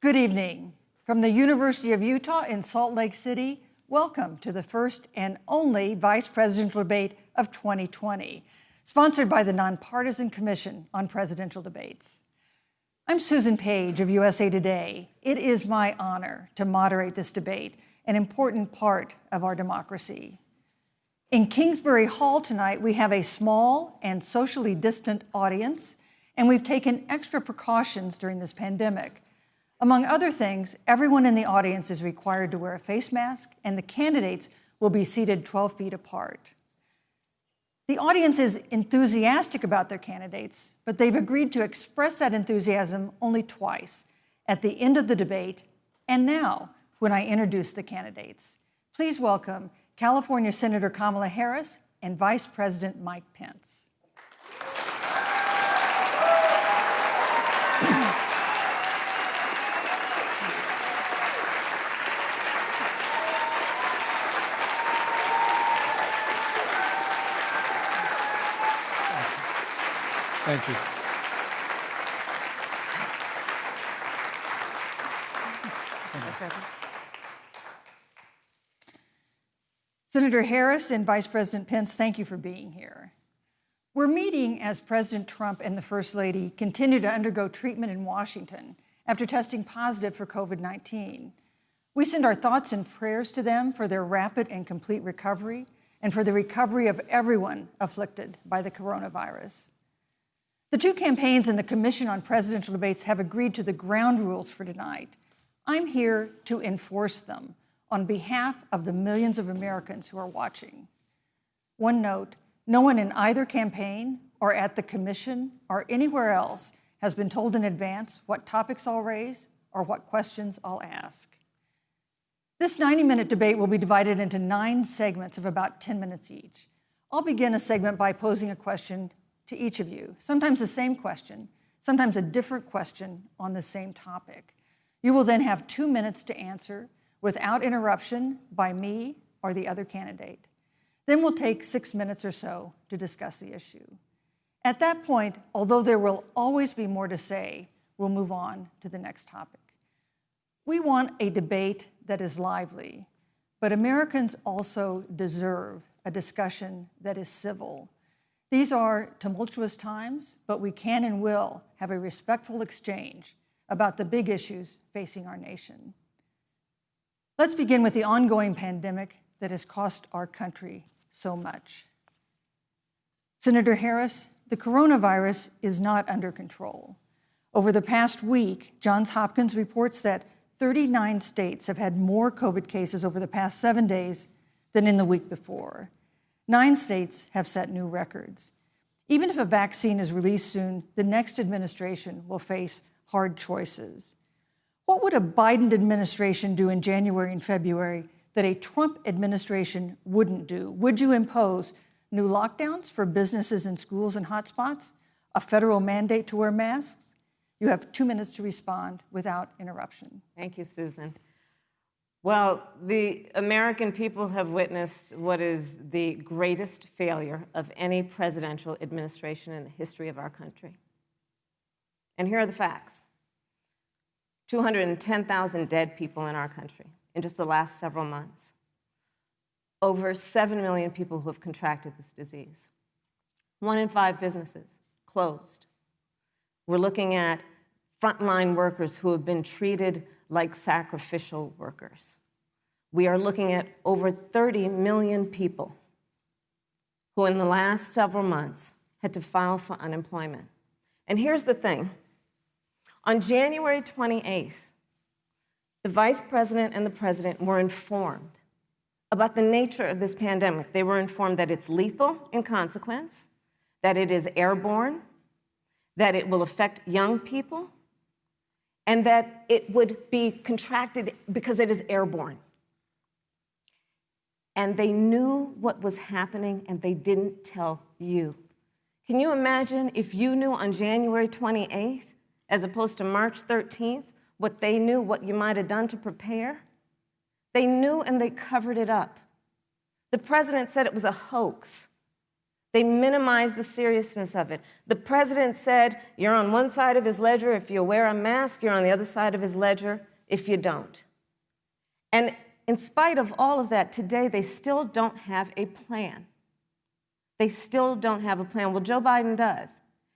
Good evening. From the University of Utah in Salt Lake City, welcome to the first and only Vice Presidential Debate of 2020, sponsored by the Nonpartisan Commission on Presidential Debates. I'm Susan Page of USA Today. It is my honor to moderate this debate, an important part of our democracy. In Kingsbury Hall tonight, we have a small and socially distant audience, and we've taken extra precautions during this pandemic. Among other things, everyone in the audience is required to wear a face mask, and the candidates will be seated 12 feet apart. The audience is enthusiastic about their candidates, but they've agreed to express that enthusiasm only twice, at the end of the debate and now when I introduce the candidates. Please welcome California Senator Kamala Harris and Vice President Mike Pence. Thank you. Senator Harris and Vice President Pence, thank you for being here. We're meeting as President Trump and the First Lady continue to undergo treatment in Washington after testing positive for COVID-19. We send our thoughts and prayers to them for their rapid and complete recovery and for the recovery of everyone afflicted by the coronavirus. The two campaigns and the Commission on Presidential Debates have agreed to the ground rules for tonight. I'm here to enforce them on behalf of the millions of Americans who are watching. One note, no one in either campaign or at the Commission or anywhere else has been told in advance what topics I'll raise or what questions I'll ask. This 90-minute debate will be divided into 9 segments of about 10 minutes each. I'll begin a segment by posing a question to each of you, sometimes the same question, sometimes a different question on the same topic. You will then have 2 minutes to answer without interruption by me or the other candidate. Then we'll take 6 minutes or so to discuss the issue. At that point, although there will always be more to say, we'll move on to the next topic. We want a debate that is lively, but Americans also deserve a discussion that is civil. These are tumultuous times, but we can and will have a respectful exchange about the big issues facing our nation. Let's begin with the ongoing pandemic that has cost our country so much. Senator Harris, the coronavirus is not under control. Over the past week, Johns Hopkins reports that 39 states have had more COVID cases over the past 7 days than in the week before. 9 states have set new records. Even if a vaccine is released soon, the next administration will face hard choices. What would a Biden administration do in January and February that a Trump administration wouldn't do? Would you impose new lockdowns for businesses and schools and hotspots? A federal mandate to wear masks? You have 2 minutes to respond without interruption. Thank you, Susan. Well, the American people have witnessed what is the greatest failure of any presidential administration in the history of our country. And here are the facts. 210,000 dead people in our country in just the last several months. Over 7 million people who have contracted this disease. 1 in 5 businesses closed. We're looking at frontline workers who have been treated like sacrificial workers. We are looking at over 30 million people who in the last several months had to file for unemployment. And here's the thing. On January 28th, the Vice President and the President were informed about the nature of this pandemic. They were informed that it's lethal in consequence, that it is airborne, that it will affect young people, and that it would be contracted because it is airborne. And they knew what was happening, and they didn't tell you. Can you imagine if you knew on January 28th, as opposed to March 13th, what they knew, what you might have done to prepare? They knew, and they covered it up. The president said it was a hoax. They minimize the seriousness of it. The president said, you're on one side of his ledger if you wear a mask, you're on the other side of his ledger if you don't. And in spite of all of that, today they still don't have a plan. They still don't have a plan. Well, Joe Biden does.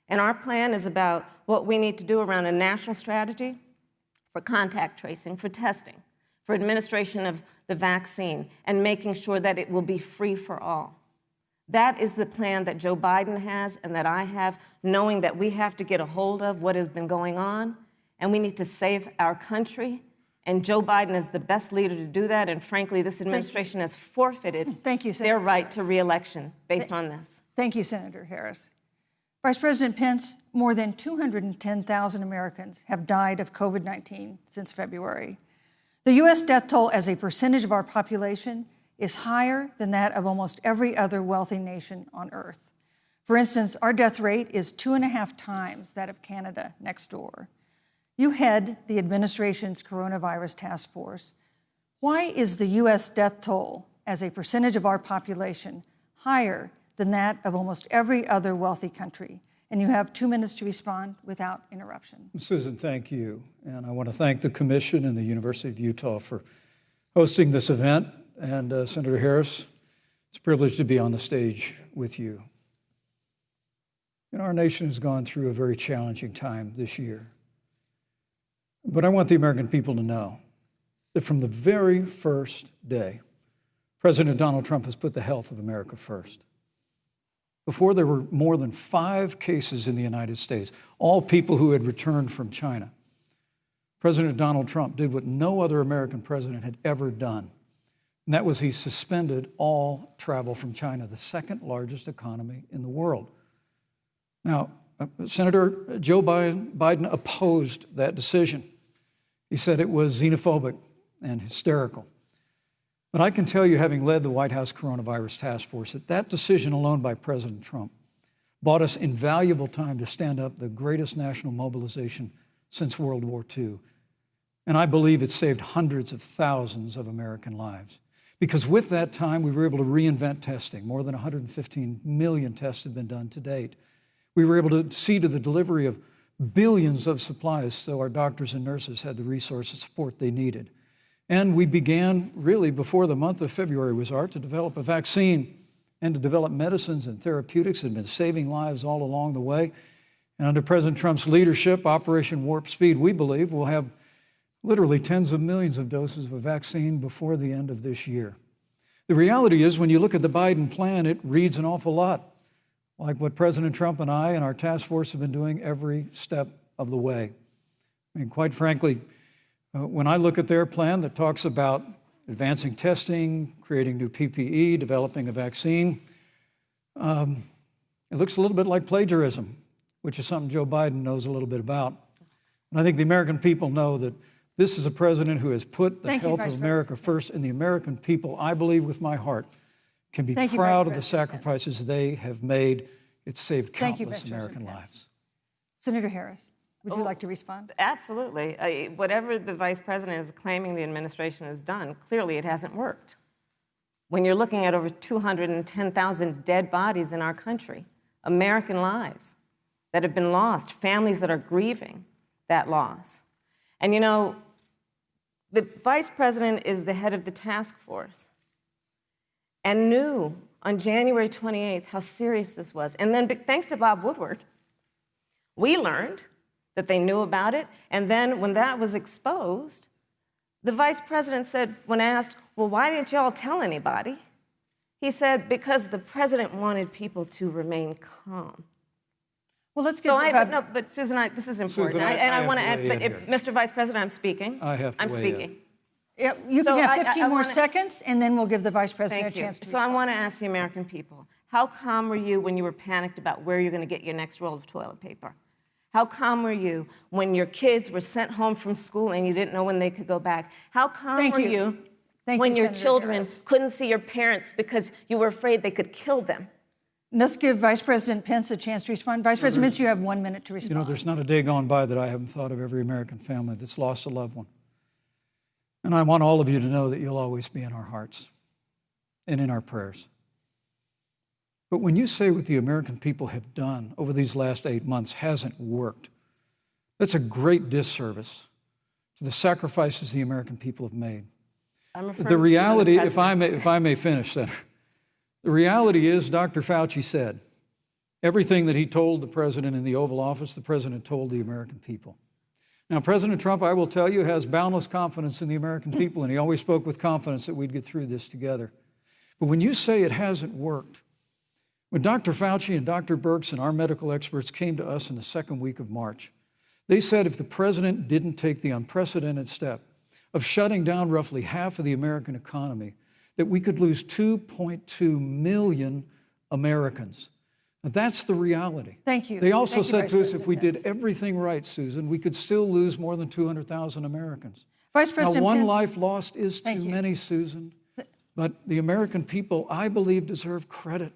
And our plan is about what we need to do around a national strategy for contact tracing, for testing, for administration of the vaccine, and making sure that it will be free for all. That is the plan that Joe Biden has and that I have, knowing that we have to get a hold of what has been going on, and we need to save our country. And Joe Biden is the best leader to do that, and frankly, this administration has forfeited their right to re-election based on this. Thank you, Senator Harris. Vice President Pence, more than 210,000 Americans have died of COVID-19 since February. The U.S. death toll as a percentage of our population is higher than that of almost every other wealthy nation on earth. For instance, our death rate is 2.5 times that of Canada next door. You head the administration's coronavirus task force. Why is the U.S. death toll as a percentage of our population higher than that of almost every other wealthy country? And you have 2 minutes to respond without interruption. Susan, thank you. And I want to thank the Commission and the University of Utah for hosting this event. And Senator Harris, it's a privilege to be on the stage with you. You know, our nation has gone through a very challenging time this year. But I want the American people to know that from the very first day, President Donald Trump has put the health of America first. Before there were more than 5 cases in the United States, all people who had returned from China, President Donald Trump did what no other American president had ever done. And that was he suspended all travel from China, the second largest economy in the world. Now, Senator Joe Biden opposed that decision. He said it was xenophobic and hysterical. But I can tell you, having led the White House Coronavirus Task Force, that that decision alone by President Trump bought us invaluable time to stand up the greatest national mobilization since World War II. And I believe it saved hundreds of thousands of American lives. Because with that time, we were able to reinvent testing. More than 115 million tests have been done to date. We were able to see to the delivery of billions of supplies so our doctors and nurses had the resource and support they needed. And we began, really, before the month of February was out, to develop a vaccine and to develop medicines and therapeutics that have been saving lives all along the way. And under President Trump's leadership, Operation Warp Speed, we believe, will have literally tens of millions of doses of a vaccine before the end of this year. The reality is, when you look at the Biden plan, it reads an awful lot like what President Trump and I and our task force have been doing every step of the way. I mean, quite frankly, when I look at their plan that talks about advancing testing, creating new PPE, developing a vaccine, it looks a little bit like plagiarism, which is something Joe Biden knows a little bit about. And I think the American people know that this is a president who has put the health of America first, and the American people, I believe with my heart, can be proud of the sacrifices they have made. It's saved countless American lives. Senator Harris, would you like to respond? Absolutely. Whatever the vice president is claiming the administration has done, clearly it hasn't worked. When you're looking at over 210,000 dead bodies in our country, American lives that have been lost, families that are grieving that loss. And you know, the vice president is the head of the task force and knew on January 28th how serious this was. And then thanks to Bob Woodward, we learned that they knew about it. And then when that was exposed, the vice president said, when asked, well, why didn't y'all tell anybody? He said, because the president wanted people to remain calm. Well, let's get no, but Susan, this is important. Susan, I want to add, but Mr. Vice President, I'm speaking. I'm speaking. Yeah, you can have 15 more seconds, and then we'll give the vice president a chance to respond. So I want to ask the American people, how calm were you when you were panicked about where you're going to get your next roll of toilet paper? How calm were you when your kids were sent home from school and you didn't know when they could go back? How calm were you when your children couldn't see your parents because you were afraid they could kill them? Let's give Vice President Pence a chance to respond. Vice President Pence, you have 1 minute to respond. You know, there's not a day gone by that I haven't thought of every American family that's lost a loved one. And I want all of you to know that you'll always be in our hearts and in our prayers. But when you say what the American people have done over these last 8 months hasn't worked, that's a great disservice to the sacrifices the American people have made. I'm referring The to reality, the if I may finish, Senator, the reality is Dr. Fauci said everything that he told the president in the Oval Office, the president told the American people. Now, President Trump, I will tell you, has boundless confidence in the American people, and he always spoke with confidence that we'd get through this together. But when you say it hasn't worked, when Dr. Fauci and Dr. Birx and our medical experts came to us in the second week of March, they said if the president didn't take the unprecedented step of shutting down roughly half of the American economy, that we could lose 2.2 million Americans. Now, that's the reality. Thank you. They also Thank you, said Vice to us, if we President did Pence. everything right, Susan, we could still lose more than 200,000 Americans. Vice Now, President one Pence. life lost is Thank too you. many, Susan. But the American people, I believe, deserve credit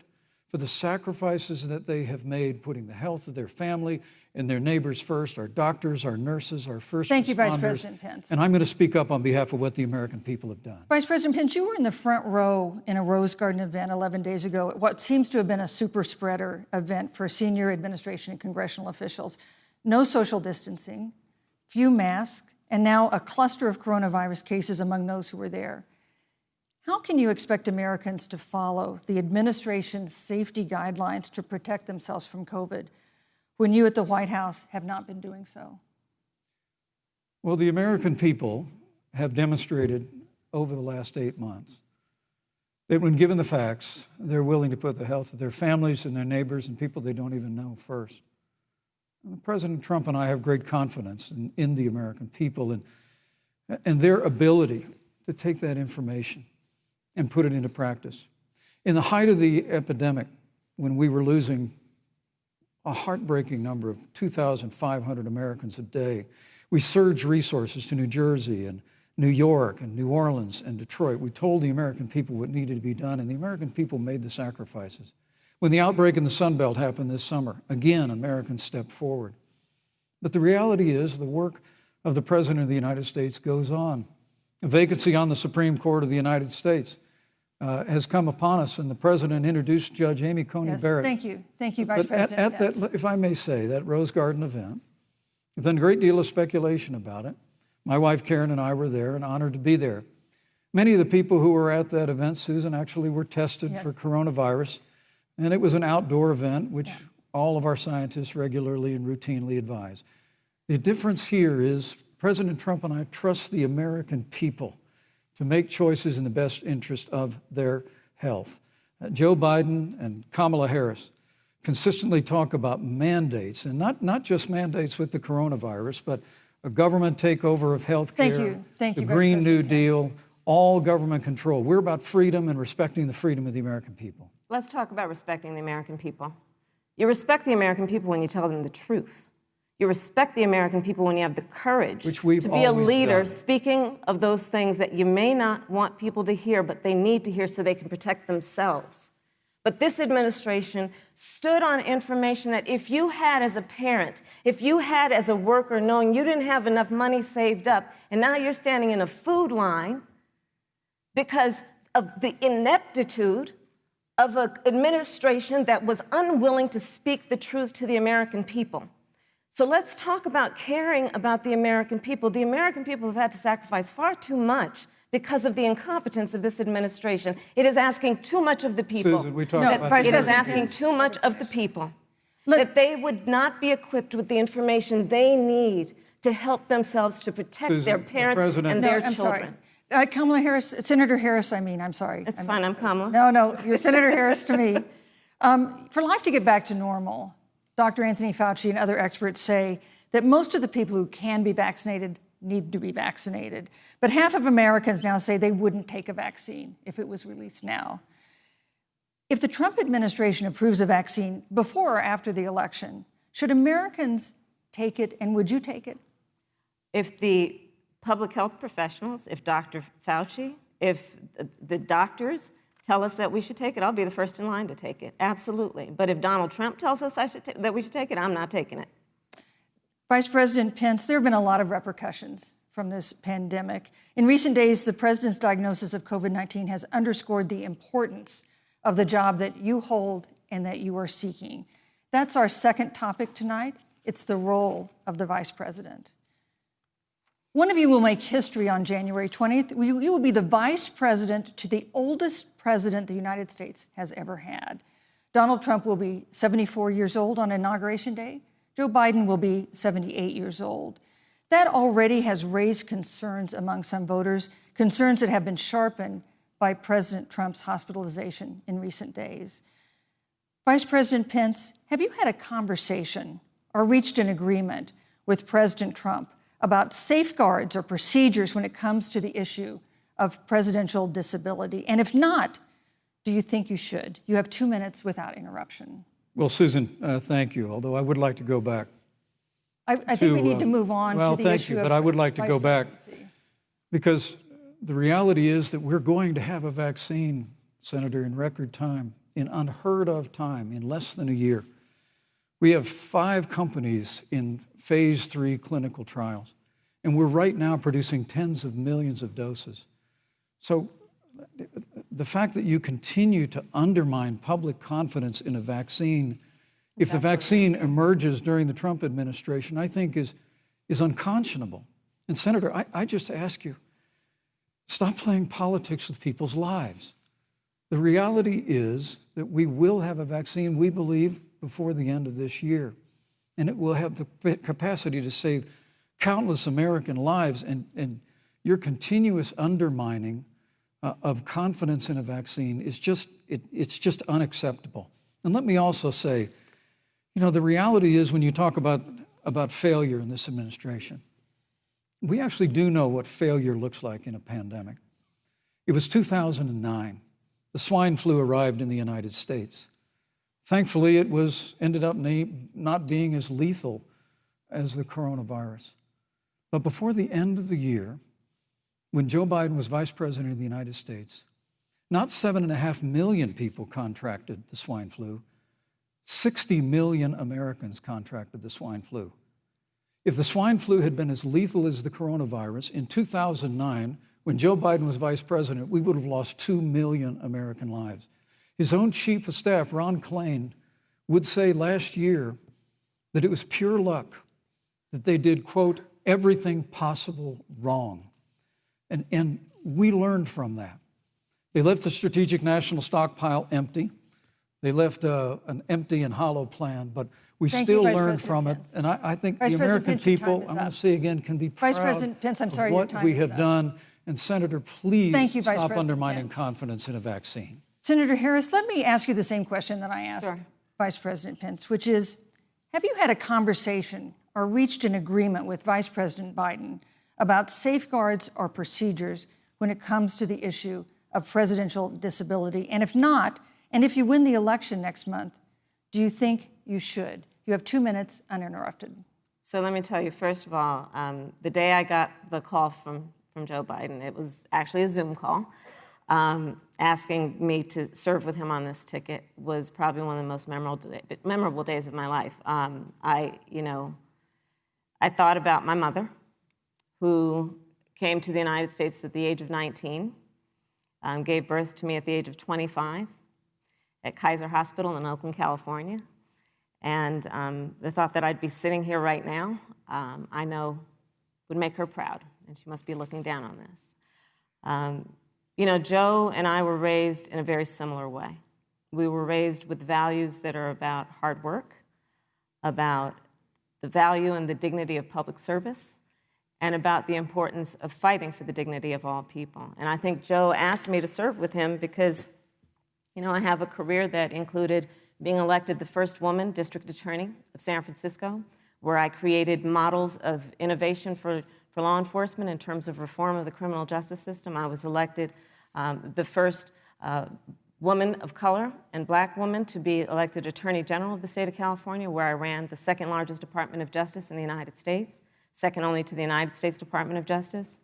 for the sacrifices that they have made, putting the health of their family and their neighbors first, our doctors, our nurses, our first Thank you, Vice responders. President Pence. And I'm going to speak up on behalf of what the American people have done. Vice President Pence, you were in the front row in a Rose Garden event 11 days ago at what seems to have been a super spreader event for senior administration and congressional officials. No social distancing, few masks, and now a cluster of coronavirus cases among those who were there. How can you expect Americans to follow the administration's safety guidelines to protect themselves from COVID when you at the White House have not been doing so? Well, the American people have demonstrated over the last 8 months that when given the facts, they're willing to put the health of their families and their neighbors and people they don't even know first. And President Trump and I have great confidence in the American people and their ability to take that information and put it into practice. In the height of the epidemic, when we were losing a heartbreaking number of 2,500 Americans a day, we surged resources to New Jersey and New York and New Orleans and Detroit. We told the American people what needed to be done, and the American people made the sacrifices. When the outbreak in the Sun Belt happened this summer, again, Americans stepped forward. But the reality is the work of the President of the United States goes on. A vacancy on the Supreme Court of the United States has come upon us, and the President introduced Judge Amy Coney Barrett. Thank you. Thank you, Vice But President Pence. that, if I may say, that Rose Garden event, there's been a great deal of speculation about it. My wife Karen and I were there and honored to be there. Many of the people who were at that event, Susan, actually were tested for coronavirus, and it was an outdoor event, which all of our scientists regularly and routinely advise. The difference here is President Trump and I trust the American people to make choices in the best interest of their health. Joe Biden and Kamala Harris consistently talk about mandates, and not just mandates with the coronavirus, but a government takeover of health care, Thank you, the Vice Green New President Pence. Deal, all government control. We're about freedom and respecting the freedom of the American people. Let's talk about respecting the American people. You respect the American people when you tell them the truth. You respect the American people when you have the courage Which we've to be a always leader done. speaking of those things that you may not want people to hear, but they need to hear so they can protect themselves. But this administration stood on information that if you had as a parent, if you had as a worker knowing you didn't have enough money saved up, and now you're standing in a food line because of the ineptitude of an administration that was unwilling to speak the truth to the American people. So let's talk about caring about the American people. The American people have had to sacrifice far too much because of the incompetence of this administration. It is asking too much of the people. Susan, we talked No, about Vice It is President asking Pence. too much of the people. That they would not be equipped with the information they need to help themselves to protect Susan, their the parents President- and No, their I'm children. sorry. Kamala Harris, Senator Harris, I'm sorry. It's I fine, meant to I'm say- Kamala. No, you're Senator Harris to me. For life to get back to normal, Dr. Anthony Fauci and other experts say that most of the people who can be vaccinated need to be vaccinated. But half of Americans now say they wouldn't take a vaccine if it was released now. If the Trump administration approves a vaccine before or after the election, should Americans take it, and would you take it? If the public health professionals, if Dr. Fauci, if the doctors tell us that we should take it, I'll be the first in line to take it, absolutely. But if Donald Trump tells us that we should take it, I'm not taking it. Vice President Pence, there have been a lot of repercussions from this pandemic. In recent days, the president's diagnosis of COVID-19 has underscored the importance of the job that you hold and that you are seeking. That's our second topic tonight. It's the role of the vice president. One of you will make history on January 20th. You will be the vice president to the oldest president the United States has ever had. Donald Trump will be 74 years old on Inauguration Day. Joe Biden will be 78 years old. That already has raised concerns among some voters, concerns that have been sharpened by President Trump's hospitalization in recent days. Vice President Pence, have you had a conversation or reached an agreement with President Trump about safeguards or procedures when it comes to the issue of presidential disability? And if not, do you think you should? You have 2 minutes without interruption. Well, Susan, thank you, although I would like to go back. I think we need to move on to the issue of thank you, but I would like to go back because the reality is that we're going to have a vaccine, Senator, in record time, in unheard of time, in less than a year. We have 5 companies in phase 3 clinical trials, and we're right now producing tens of millions of doses. So the fact that you continue to undermine public confidence in a vaccine, if the vaccine emerges during the Trump administration, I think is unconscionable. And Senator, I just ask you, stop playing politics with people's lives. The reality is that we will have a vaccine, we believe, before the end of this year. And it will have the capacity to save countless American lives. And your continuous undermining of confidence in a vaccine is it's just unacceptable. And let me also say, you know, the reality is when you talk about failure in this administration, we actually do know what failure looks like in a pandemic. It was 2009. The swine flu arrived in the United States. Thankfully, it ended up not being as lethal as the coronavirus. But before the end of the year, when Joe Biden was vice president of the United States, not 7.5 million people contracted the swine flu, 60 million Americans contracted the swine flu. If the swine flu had been as lethal as the coronavirus, in 2009, when Joe Biden was vice president, we would have lost 2 million American lives. His own chief of staff, Ron Klain, would say last year that it was pure luck that they did, quote, everything possible wrong. And we learned from that. They left the strategic national stockpile empty. They left an empty and hollow plan, but we still learned from it. And I think the American people, I'm going to say again, can be proud of what we have done. And Senator, please stop undermining confidence in a vaccine. Senator Harris, let me ask you the same question that I asked Vice President Pence, which is, have you had a conversation or reached an agreement with Vice President Biden about safeguards or procedures when it comes to the issue of presidential disability? And if not, and if you win the election next month, do you think you should? You have 2 minutes uninterrupted. So let me tell you, first of all, the day I got the call from Joe Biden, it was actually a Zoom call, asking me to serve with him on this ticket was probably one of the most memorable days of my life. I thought about my mother, who came to the United States at the age of 19, gave birth to me at the age of 25 at Kaiser Hospital in Oakland, California. And the thought that I'd be sitting here right now, I know would make her proud, and she must be looking down on this. Joe and I were raised in a very similar way. We were raised with values that are about hard work, about the value and the dignity of public service, and about the importance of fighting for the dignity of all people. And I think Joe asked me to serve with him because, I have a career that included being elected the first woman district attorney of San Francisco, where I created models of innovation for law enforcement in terms of reform of the criminal justice system. I was elected the first woman of color and black woman to be elected Attorney General of the state of California, where I ran the second largest Department of Justice in the United States, second only to the United States Department of Justice.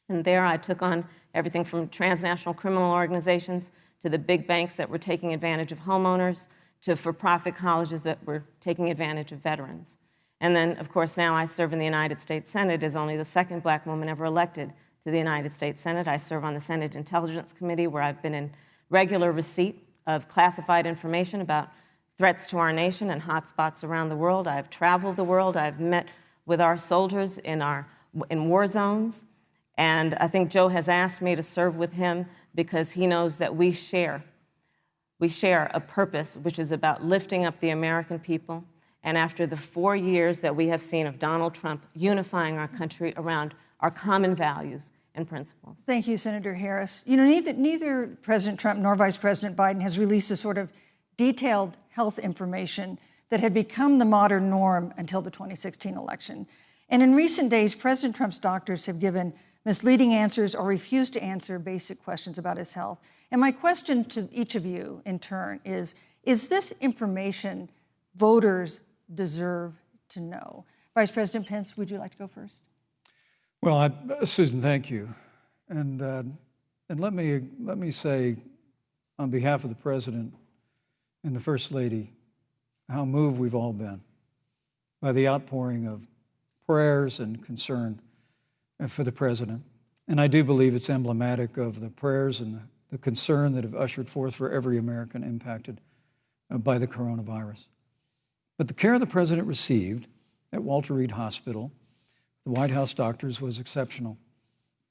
And there I took on everything from transnational criminal organizations to the big banks that were taking advantage of homeowners, to for-profit colleges that were taking advantage of veterans. And then, of course, now I serve in the United States Senate as only the second black woman ever elected to the United States Senate. I serve on the Senate Intelligence Committee, where I've been in regular receipt of classified information about threats to our nation and hotspots around the world. I've traveled the world. I've met with our soldiers in war zones. And I think Joe has asked me to serve with him because he knows that we share a purpose which is about lifting up the American people. And after the 4 years that we have seen of Donald Trump unifying our country around our common values and principles. Thank you, Senator Harris. You know, neither President Trump nor Vice President Biden has released a sort of detailed health information that had become the modern norm until the 2016 election. And in recent days, President Trump's doctors have given misleading answers or refused to answer basic questions about his health. And my question to each of you in turn is this information voters deserve to know? Vice President Pence, would you like to go first? Well, Susan, thank you. And let me say, on behalf of the President and the First Lady, how moved we've all been by the outpouring of prayers and concern for the President. And I do believe it's emblematic of the prayers and the concern that have ushered forth for every American impacted by the coronavirus. But the care the President received at Walter Reed Hospital, the White House doctors, was exceptional.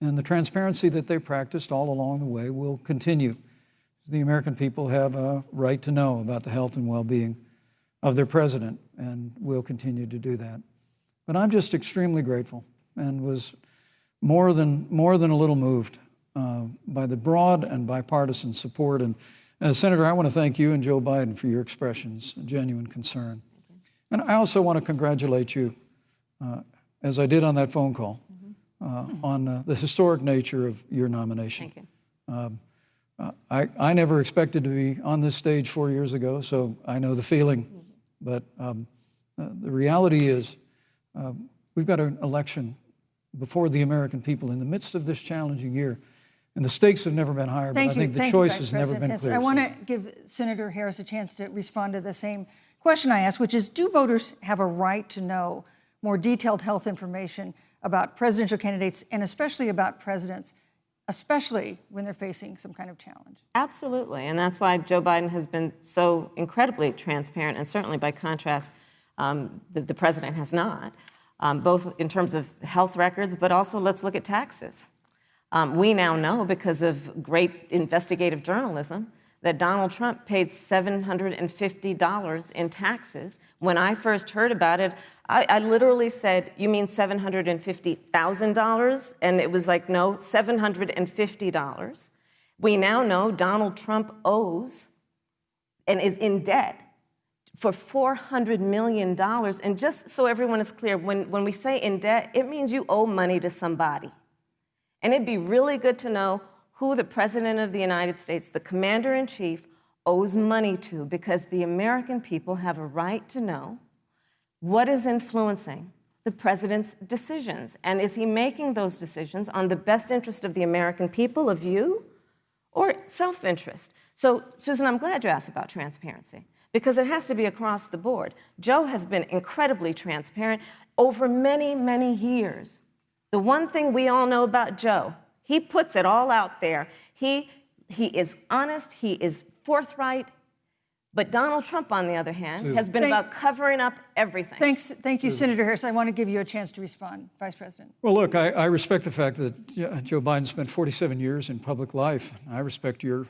And the transparency that they practiced all along the way will continue. The American people have a right to know about the health and well-being of their president, and will continue to do that. But I'm just extremely grateful and was more than a little moved by the broad and bipartisan support. And Senator, I want to thank you and Joe Biden for your expressions of genuine concern. And I also want to congratulate you, as I did on that phone call, on the historic nature of your nomination. Thank you. I never expected to be on this stage 4 years ago, so I know the feeling. But the reality is we've got an election before the American people in the midst of this challenging year. And the stakes have never been higher, but I think the choice has never been clearer. I want to give Senator Harris a chance to respond to the same question I asked, which is, do voters have a right to know more detailed health information about presidential candidates and especially about presidents, especially when they're facing some kind of challenge? Absolutely, and that's why Joe Biden has been so incredibly transparent, and certainly by contrast, the president has not, both in terms of health records, but also let's look at taxes. We now know, because of great investigative journalism, that Donald Trump paid $750 in taxes. When I first heard about it, I literally said, "You mean $750,000? And it was like, no, $750. We now know Donald Trump owes and is in debt for $400 million. And just so everyone is clear, when we say in debt, it means you owe money to somebody. And it'd be really good to know who the President of the United States, the Commander-in-Chief, owes money to, because the American people have a right to know what is influencing the President's decisions. And is he making those decisions on the best interest of the American people, of you, or self-interest? So, Susan, I'm glad you asked about transparency, because it has to be across the board. Joe has been incredibly transparent over many, many years. The one thing we all know about Joe, he puts it all out there. He is honest, he is forthright. But Donald Trump, on the other hand, has been about covering up everything. Thank you, Senator Harris. I want to give you a chance to respond, Vice President. Well, look, I respect the fact that Joe Biden spent 47 years in public life. I respect your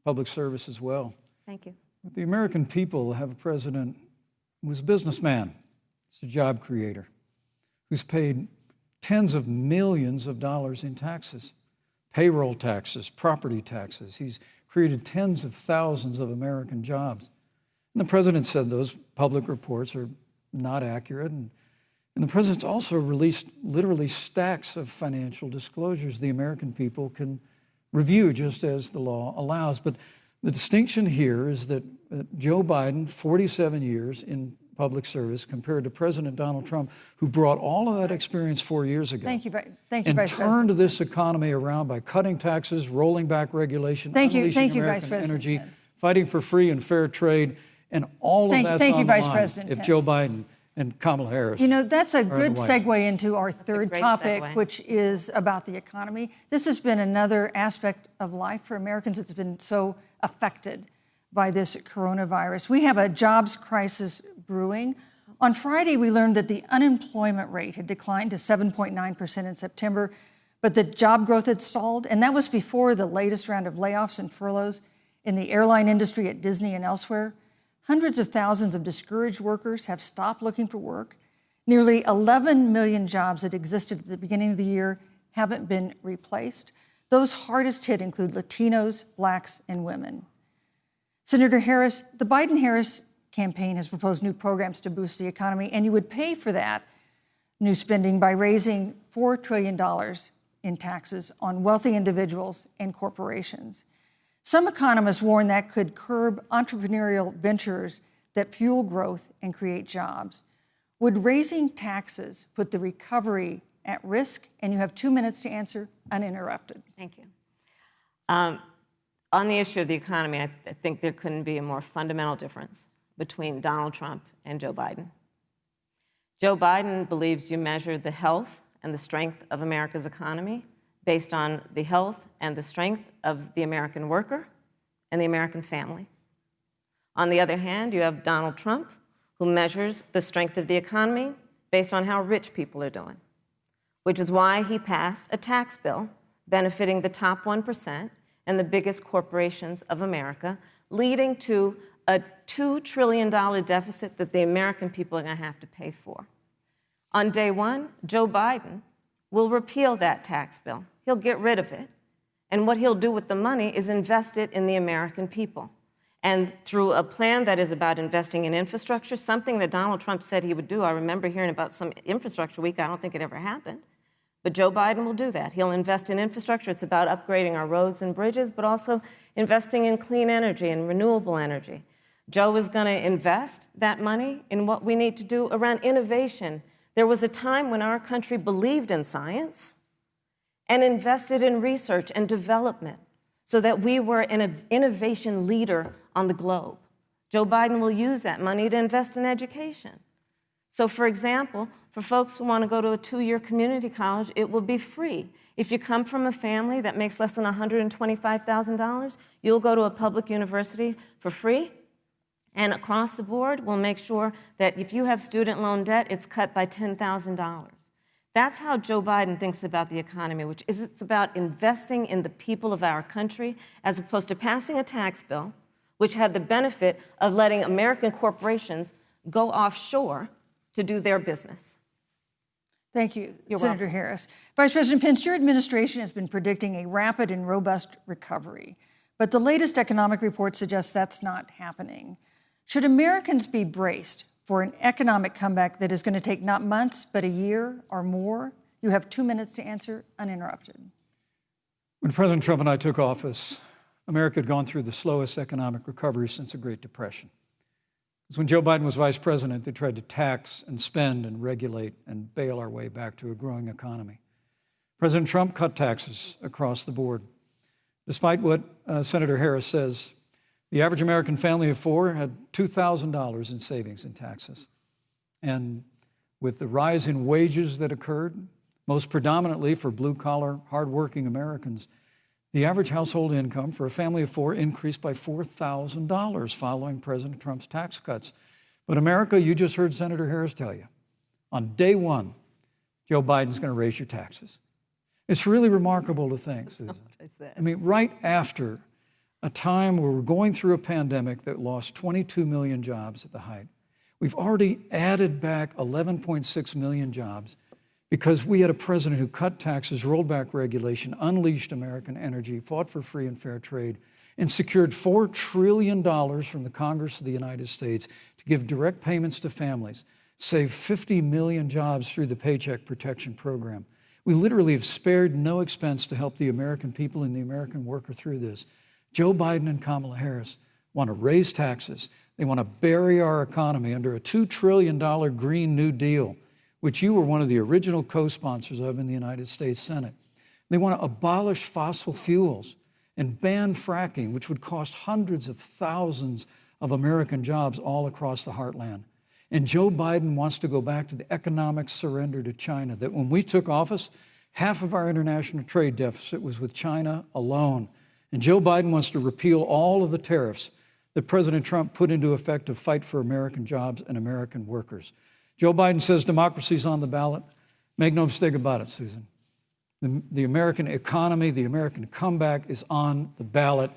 public service as well. Thank you. But the American people have a president who's a businessman, he's a job creator, who's paid tens of millions of dollars in taxes, payroll taxes, property taxes. He's created tens of thousands of American jobs. And the president said those public reports are not accurate. And the president's also released literally stacks of financial disclosures the American people can review just as the law allows. But the distinction here is that Joe Biden, 47 years in public service, compared to President Donald Trump, who brought all of that experience 4 years ago. Thank you, Vice and President. turned this economy around by cutting taxes, rolling back regulation, unleashing American energy, fighting for free and fair trade, and all of that's on the line if Joe Biden and Kamala Harris. You know, that's a good segue into our third topic, which is about the economy. This has been another aspect of life for Americans that's been so affected by this coronavirus. We have a jobs crisis brewing. On Friday, we learned that the unemployment rate had declined to 7.9% in September, but the job growth had stalled, and that was before the latest round of layoffs and furloughs in the airline industry at Disney and elsewhere. Hundreds of thousands of discouraged workers have stopped looking for work. Nearly 11 million jobs that existed at the beginning of the year haven't been replaced. Those hardest hit include Latinos, Blacks, and women. Senator Harris, the Biden-Harris campaign has proposed new programs to boost the economy, and you would pay for that new spending by raising $4 trillion in taxes on wealthy individuals and corporations. Some economists warn that could curb entrepreneurial ventures that fuel growth and create jobs. Would raising taxes put the recovery at risk? And you have 2 minutes to answer uninterrupted. Thank you. On the issue of the economy, I think there couldn't be a more fundamental difference between Donald Trump and Joe Biden. Joe Biden believes you measure the health and the strength of America's economy based on the health and the strength of the American worker and the American family. On the other hand, you have Donald Trump, who measures the strength of the economy based on how rich people are doing, which is why he passed a tax bill benefiting the top 1% and the biggest corporations of America, leading to a $2 trillion deficit that the American people are going to have to pay for. On day one, Joe Biden will repeal that tax bill. He'll get rid of it. And what he'll do with the money is invest it in the American people. And through a plan that is about investing in infrastructure, something that Donald Trump said he would do. I remember hearing about some infrastructure week. I don't think it ever happened. But Joe Biden will do that. He'll invest in infrastructure. It's about upgrading our roads and bridges, but also investing in clean energy and renewable energy. Joe is going to invest that money in what we need to do around innovation. There was a time when our country believed in science and invested in research and development so that we were an innovation leader on the globe. Joe Biden will use that money to invest in education. So, for example, for folks who want to go to a 2-year community college, it will be free. If you come from a family that makes less than $125,000, you'll go to a public university for free. And across the board, we'll make sure that if you have student loan debt, it's cut by $10,000. That's how Joe Biden thinks about the economy, which is it's about investing in the people of our country as opposed to passing a tax bill, which had the benefit of letting American corporations go offshore to do their business. Thank you, You're Senator welcome. Harris. Vice President Pence, your administration has been predicting a rapid and robust recovery, but the latest economic report suggests that's not happening. Should Americans be braced for an economic comeback that is going to take not months, but a year or more? You have 2 minutes to answer uninterrupted. When President Trump and I took office, America had gone through the slowest economic recovery since the Great Depression. Because when Joe Biden was vice president, they tried to tax and spend and regulate and bail our way back to a growing economy. President Trump cut taxes across the board. Despite what Senator Harris says, the average American family of 4 had $2,000 in savings in taxes. And with the rise in wages that occurred, most predominantly for blue-collar, hardworking Americans, the average household income for a family of 4 increased by $4,000 following President Trump's tax cuts. But America, you just heard Senator Harris tell you, on day one, Joe Biden's going to raise your taxes. It's really remarkable to think, Susan. I mean, right after a time where we're going through a pandemic that lost 22 million jobs at the height, we've already added back 11.6 million jobs because we had a president who cut taxes, rolled back regulation, unleashed American energy, fought for free and fair trade, and secured $4 trillion from the Congress of the United States to give direct payments to families, saved 50 million jobs through the Paycheck Protection Program. We literally have spared no expense to help the American people and the American worker through this. Joe Biden and Kamala Harris want to raise taxes. They want to bury our economy under a $2 trillion Green New Deal, which you were one of the original co-sponsors of in the United States Senate. They want to abolish fossil fuels and ban fracking, which would cost hundreds of thousands of American jobs all across the heartland. And Joe Biden wants to go back to the economic surrender to China, that when we took office, half of our international trade deficit was with China alone. And Joe Biden wants to repeal all of the tariffs that President Trump put into effect to fight for American jobs and American workers. Joe Biden says democracy's on the ballot. Make no mistake about it, Susan. The American economy, the American comeback is on the ballot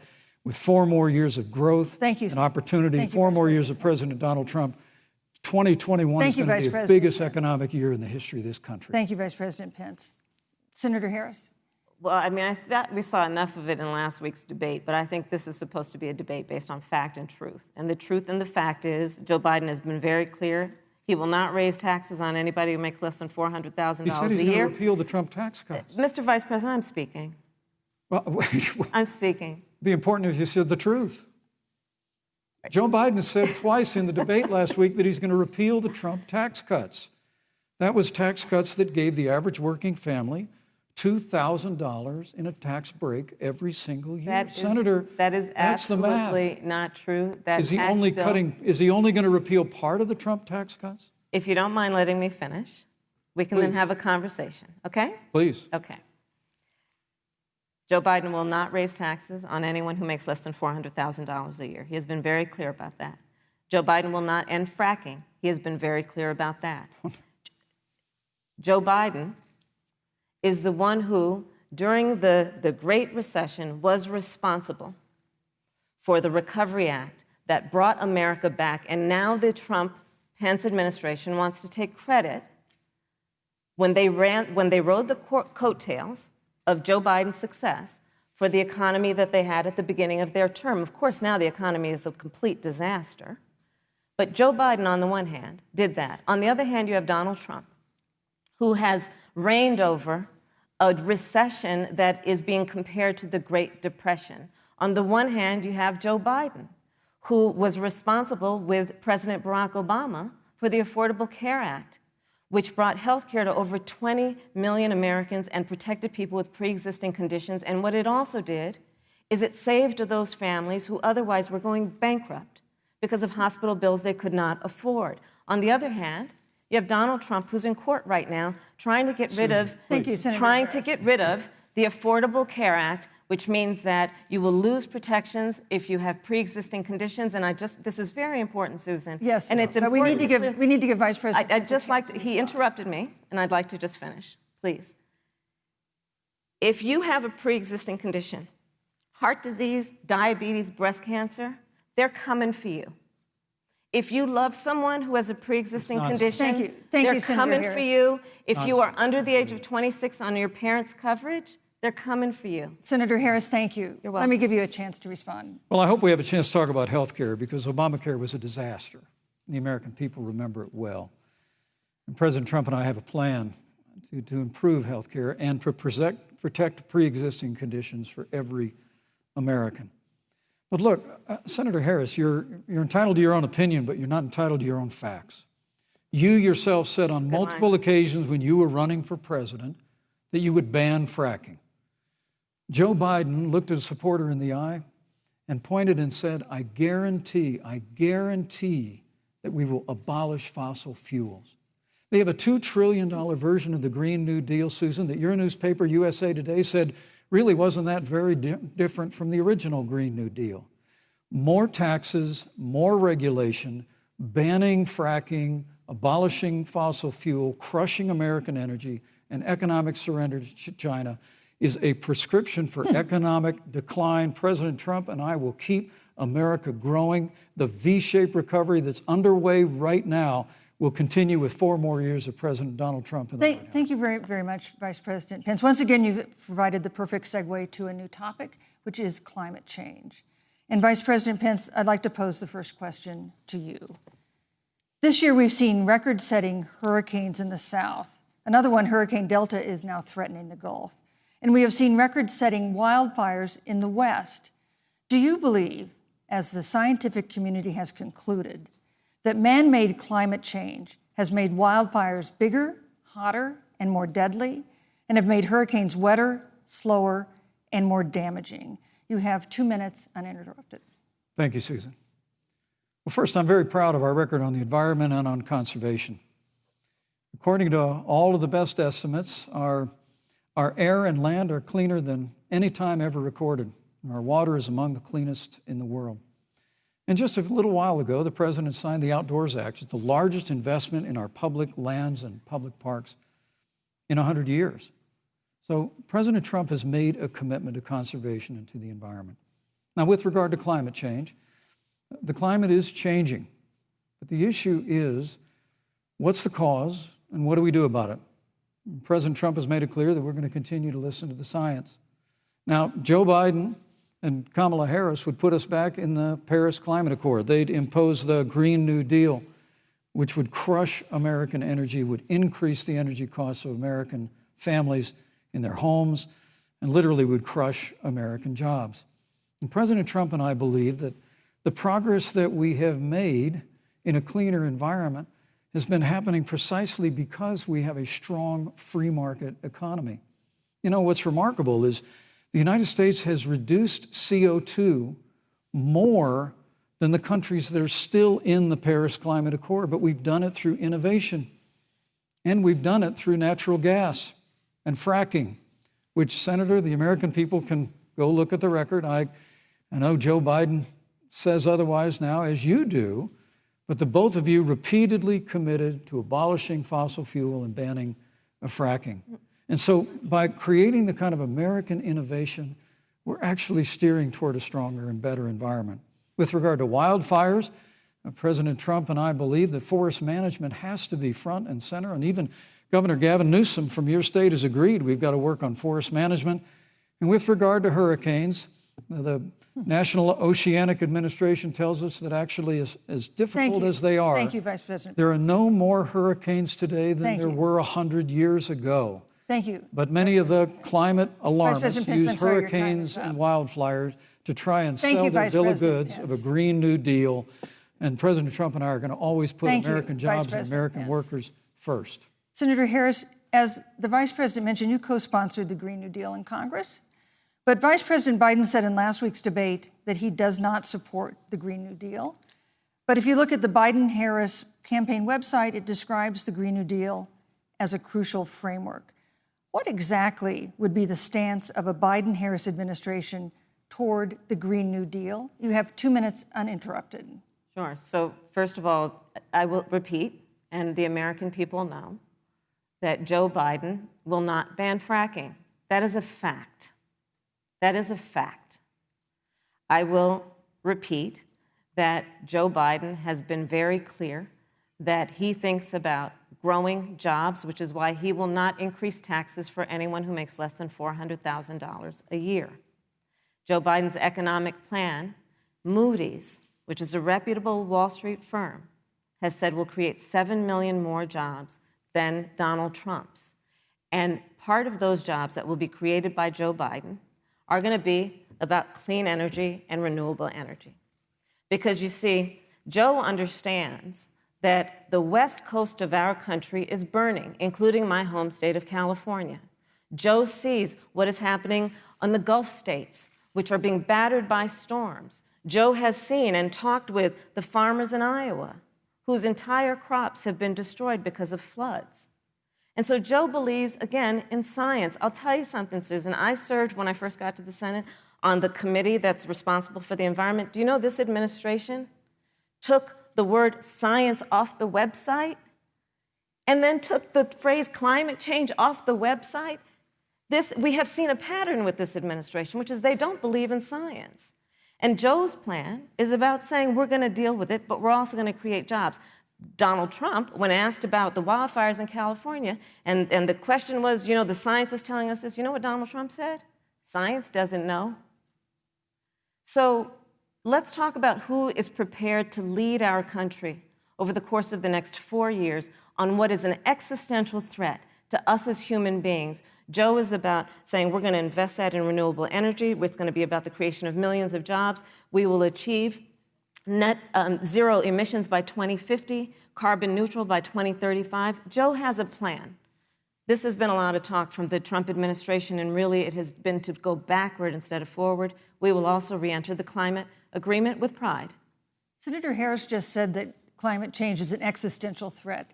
with 4 more years of growth and opportunity, 4 more years of President Donald Trump. 2021 is going to be the biggest economic year in the history of this country. Thank you, Vice President Pence. Senator Harris. Well, I mean, I thought we saw enough of it in last week's debate, but I think this is supposed to be a debate based on fact and truth. And the truth and the fact is Joe Biden has been very clear. He will not raise taxes on anybody who makes less than $400,000 a year. He said he's going to repeal the Trump tax cuts. Mr. Vice President, I'm speaking. Well, wait. I'm speaking. It'd be important if you said the truth. Joe Biden said twice in the debate last week that he's going to repeal the Trump tax cuts. That was tax cuts that gave the average working family $2,000 in a tax break every single year. Senator, that is absolutely not true. Is he only going to repeal part of the Trump tax cuts? If you don't mind letting me finish, we can then have a conversation, okay? Please. Okay. Joe Biden will not raise taxes on anyone who makes less than $400,000 a year. He has been very clear about that. Joe Biden will not end fracking. He has been very clear about that. Joe Biden is the one who, during the Great Recession, was responsible for the Recovery Act that brought America back. And now the Trump-Pence administration wants to take credit when they rode the coattails of Joe Biden's success for the economy that they had at the beginning of their term. Of course, now the economy is a complete disaster. But Joe Biden, on the one hand, did that. On the other hand, you have Donald Trump, who has reigned over a recession that is being compared to the Great Depression. On the one hand, you have Joe Biden, who was responsible with President Barack Obama for the Affordable Care Act, which brought health care to over 20 million Americans and protected people with pre-existing conditions. And what it also did is it saved those families who otherwise were going bankrupt because of hospital bills they could not afford. On the other hand, you have Donald Trump, who's in court right now, trying to get rid of the Affordable Care Act, which means that you will lose protections if you have pre-existing conditions. And this is very important, Susan. Yes, and it's but important. We need to give Vice President. He interrupted me, and I'd like to just finish, please. If you have a pre-existing condition, heart disease, diabetes, breast cancer, they're coming for you. If you love someone who has a pre-existing condition, they're coming for you. If you are under the age of 26 on your parents' coverage, they're coming for you. Senator Harris, thank you. You're welcome. Let me give you a chance to respond. Well, I hope we have a chance to talk about health care because Obamacare was a disaster. The American people remember it well. And President Trump and I have a plan to improve health care and to protect pre-existing conditions for every American. But look, Senator Harris, you're entitled to your own opinion, but you're not entitled to your own facts. You yourself said on multiple occasions when you were running for president that you would ban fracking. Joe Biden looked at a supporter in the eye and pointed and said, I guarantee that we will abolish fossil fuels. They have a $2 trillion version of the Green New Deal, Susan, that your newspaper, USA Today, said really wasn't that very different from the original Green New Deal. More taxes, more regulation, banning fracking, abolishing fossil fuel, crushing American energy, and economic surrender to China is a prescription for economic decline. President Trump and I will keep America growing. The V-shaped recovery that's underway right now will continue with 4 more years of President Donald Trump in the White House. Thank you very, very much, Vice President Pence. Once again, you've provided the perfect segue to a new topic, which is climate change. And Vice President Pence, I'd like to pose the first question to you. This year, we've seen record-setting hurricanes in the South. Another one, Hurricane Delta, is now threatening the Gulf. And we have seen record-setting wildfires in the West. Do you believe, as the scientific community has concluded, that man-made climate change has made wildfires bigger, hotter, and more deadly, and have made hurricanes wetter, slower, and more damaging? You have 2 minutes uninterrupted. Thank you, Susan. Well, first, I'm very proud of our record on the environment and on conservation. According to all of the best estimates, our air and land are cleaner than any time ever recorded. Our water is among the cleanest in the world. And just a little while ago, the president signed the Outdoors Act. It's the largest investment in our public lands and public parks in 100 years. So President Trump has made a commitment to conservation and to the environment. Now, with regard to climate change, the climate is changing. But the issue is, what's the cause and what do we do about it? President Trump has made it clear that we're going to continue to listen to the science. Now, Joe Biden and Kamala Harris would put us back in the Paris Climate Accord. They'd impose the Green New Deal, which would crush American energy, would increase the energy costs of American families in their homes, and literally would crush American jobs. And President Trump and I believe that the progress that we have made in a cleaner environment has been happening precisely because we have a strong free market economy. You know, what's remarkable is the United States has reduced CO2 more than the countries that are still in the Paris Climate Accord, but we've done it through innovation, and we've done it through natural gas and fracking, which, Senator, the American people can go look at the record. I know Joe Biden says otherwise now, as you do, but the both of you repeatedly committed to abolishing fossil fuel and banning fracking. And so by creating the kind of American innovation, we're actually steering toward a stronger and better environment. With regard to wildfires, President Trump and I believe that forest management has to be front and center, and even Governor Gavin Newsom from your state has agreed we've got to work on forest management. And with regard to hurricanes, the National Oceanic Administration tells us that actually as difficult as they are, Thank you, Vice President. There are no more hurricanes today than there were 100 years ago. Thank you. But many of the climate alarmists Pence, use hurricanes and wildfires to try and sell their Vice bill of President goods Pence. of a Green New Deal. And President Trump and I are going to always put American jobs and American Pence. workers first. Senator Harris, as the Vice President mentioned, you co-sponsored the Green New Deal in Congress. But Vice President Biden said in last week's debate that he does not support the Green New Deal. But if you look at the Biden-Harris campaign website, it describes the Green New Deal as a crucial framework. What exactly would be the stance of a Biden-Harris administration toward the Green New Deal? You have 2 minutes uninterrupted. Sure. So first of all, I will repeat, and the American people know, that Joe Biden will not ban fracking. That is a fact. That is a fact. I will repeat that Joe Biden has been very clear that he thinks about growing jobs, which is why he will not increase taxes for anyone who makes less than $400,000 a year. Joe Biden's economic plan, Moody's, which is a reputable Wall Street firm, has said will create 7 million more jobs than Donald Trump's. And part of those jobs that will be created by Joe Biden are going to be about clean energy and renewable energy. Because you see, Joe understands that the west coast of our country is burning, including my home state of California. Joe sees what is happening on the Gulf states, which are being battered by storms. Joe has seen and talked with the farmers in Iowa, whose entire crops have been destroyed because of floods. And so Joe believes, again, in science. I'll tell you something, Susan. I served, when I first got to the Senate, on the committee that's responsible for the environment. Do you know this administration took the word science off the website and then took the phrase climate change off the website? We have seen a pattern with this administration, which is they don't believe in science. And Joe's plan is about saying we're going to deal with it, but we're also going to create jobs. Donald Trump, when asked about the wildfires in California, and the question was, the science is telling us this, you know what Donald Trump said? Science doesn't know. So let's talk about who is prepared to lead our country over the course of the next 4 years on what is an existential threat to us as human beings. Joe is about saying we're going to invest that in renewable energy. It's going to be about the creation of millions of jobs. We will achieve net zero emissions by 2050, carbon neutral by 2035. Joe has a plan. This has been a lot of talk from the Trump administration, and really it has been to go backward instead of forward. We will also re-enter the climate agreement with pride. Senator Harris just said that climate change is an existential threat.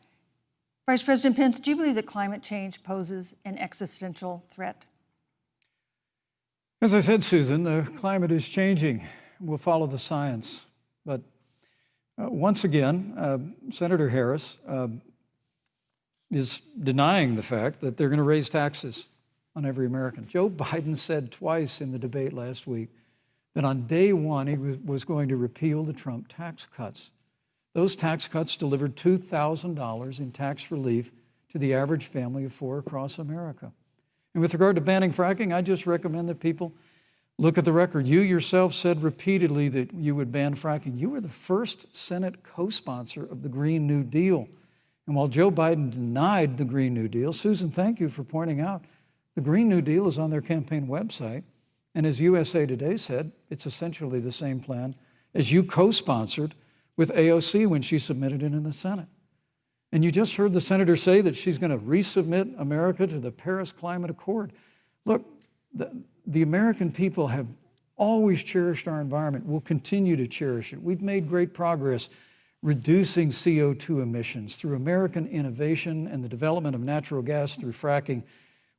Vice President Pence, do you believe that climate change poses an existential threat? As I said, Susan, the climate is changing. We'll follow the science. But once again, Senator Harris is denying the fact that they're going to raise taxes on every American. Joe Biden said twice in the debate last week that on day one he was going to repeal the Trump tax cuts. Those tax cuts delivered $2,000 in tax relief to the average family of four across America. And with regard to banning fracking, I just recommend that people look at the record. You yourself said repeatedly that you would ban fracking. You were the first Senate co-sponsor of the Green New Deal. And while Joe Biden denied the Green New Deal, Susan, thank you for pointing out, the Green New Deal is on their campaign website. And as USA Today said, it's essentially the same plan as you co-sponsored with AOC when she submitted it in the Senate. And you just heard the senator say that she's going to resubmit America to the Paris Climate Accord. Look, the American people have always cherished our environment. We'll continue to cherish it. We've made great progress reducing CO2 emissions through American innovation and the development of natural gas through fracking.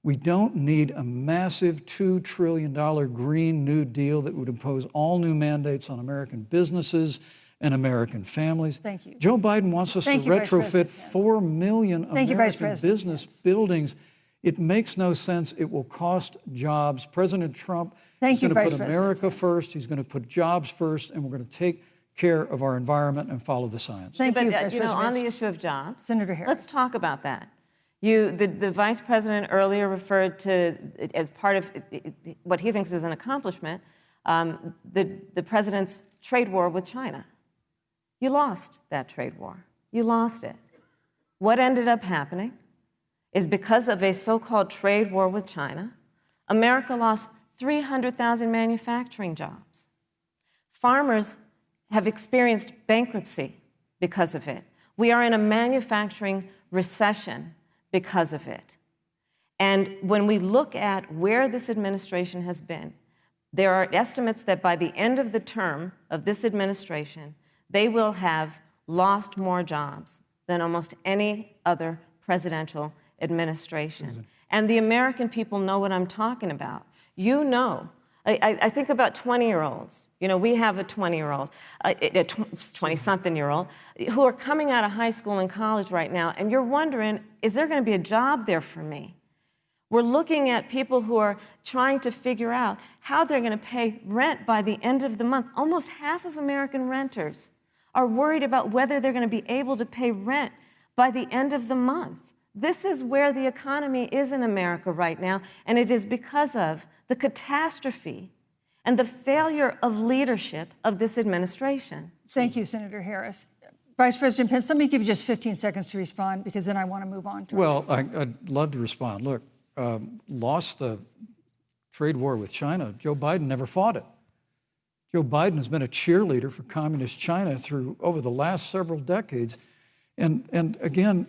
We don't need a massive $2 trillion Green New Deal that would impose all new mandates on American businesses and American families. Thank you. Joe Biden wants us to retrofit 4 million American business buildings. It makes no sense. It will cost jobs. President Trump is going to put America first. He's going to put jobs first, and we're going to take care of our environment and follow the science. Thank you, But, on the issue of jobs, Senator Harris. Let's talk about that. The vice president earlier referred to, as part of what he thinks is an accomplishment, the president's trade war with China. You lost that trade war. You lost it. What ended up happening is because of a so-called trade war with China, America lost 300,000 manufacturing jobs. Farmers have experienced bankruptcy because of it. We are in a manufacturing recession because of it. And when we look at where this administration has been, there are estimates that by the end of the term of this administration, they will have lost more jobs than almost any other presidential administration. And the American people know what I'm talking about. You know, I think about 20-year-olds. You know, we have a 20-year-old, a 20-something-year-old, who are coming out of high school and college right now, and you're wondering, is there going to be a job there for me? We're looking at people who are trying to figure out how they're going to pay rent by the end of the month. Almost half of American renters are worried about whether they're going to be able to pay rent by the end of the month. This is where the economy is in America right now, and it is because of the catastrophe and the failure of leadership of this administration. Thank you, Senator Harris. Vice President Pence, let me give you just 15 seconds to respond, because then I want to move on to Well, I'd love to respond. Look, lost the trade war with China. Joe Biden never fought it. Joe Biden has been a cheerleader for communist China over the last several decades. And again,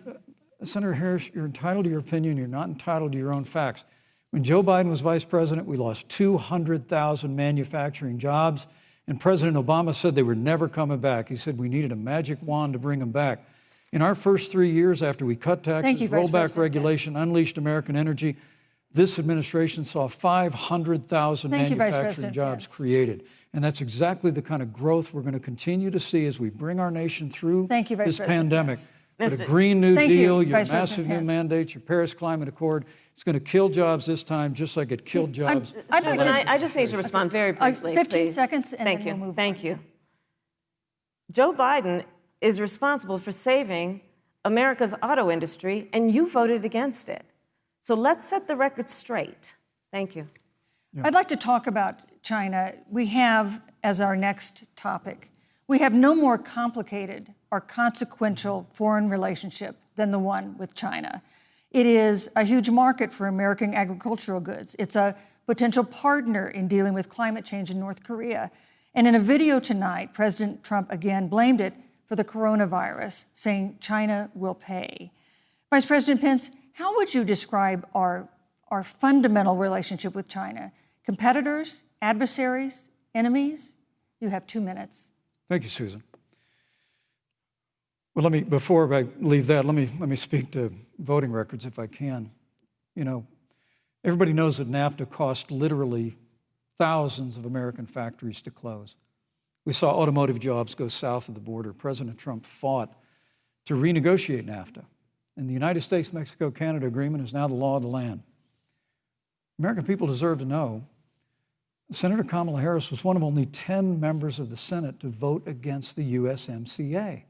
Senator Harris, you're entitled to your opinion. You're not entitled to your own facts. When Joe Biden was vice president, we lost 200,000 manufacturing jobs, and President Obama said they were never coming back. He said we needed a magic wand to bring them back. In our first 3 years after we cut taxes, rolled back regulation, unleashed American energy, this administration saw 500,000 manufacturing jobs created. And that's exactly the kind of growth we're going to continue to see as we bring our nation through this pandemic. But a Green New Deal, your massive new mandates, your Paris Climate Accord, it's going to kill jobs this time, just like it killed jobs. I just need to respond very briefly, 15 seconds, and then we'll move on. Thank you. Joe Biden is responsible for saving America's auto industry, and you voted against it. So let's set the record straight. Thank you. I'd like to talk about China. We have, as our next topic, we have no more complicated or consequential foreign relationship than the one with China. It is a huge market for American agricultural goods. It's a potential partner in dealing with climate change in North Korea. And in a video tonight, President Trump again blamed it for the coronavirus, saying China will pay. Vice President Pence, how would you describe our fundamental relationship with China? Competitors, adversaries, enemies? You have 2 minutes. Thank you, Susan. Well, before I leave that, let me speak to voting records if I can. You know, everybody knows that NAFTA cost literally thousands of American factories to close. We saw automotive jobs go south of the border. President Trump fought to renegotiate NAFTA. And the United States-Mexico-Canada agreement is now the law of the land. American people deserve to know Senator Kamala Harris was one of only 10 members of the Senate to vote against the USMCA.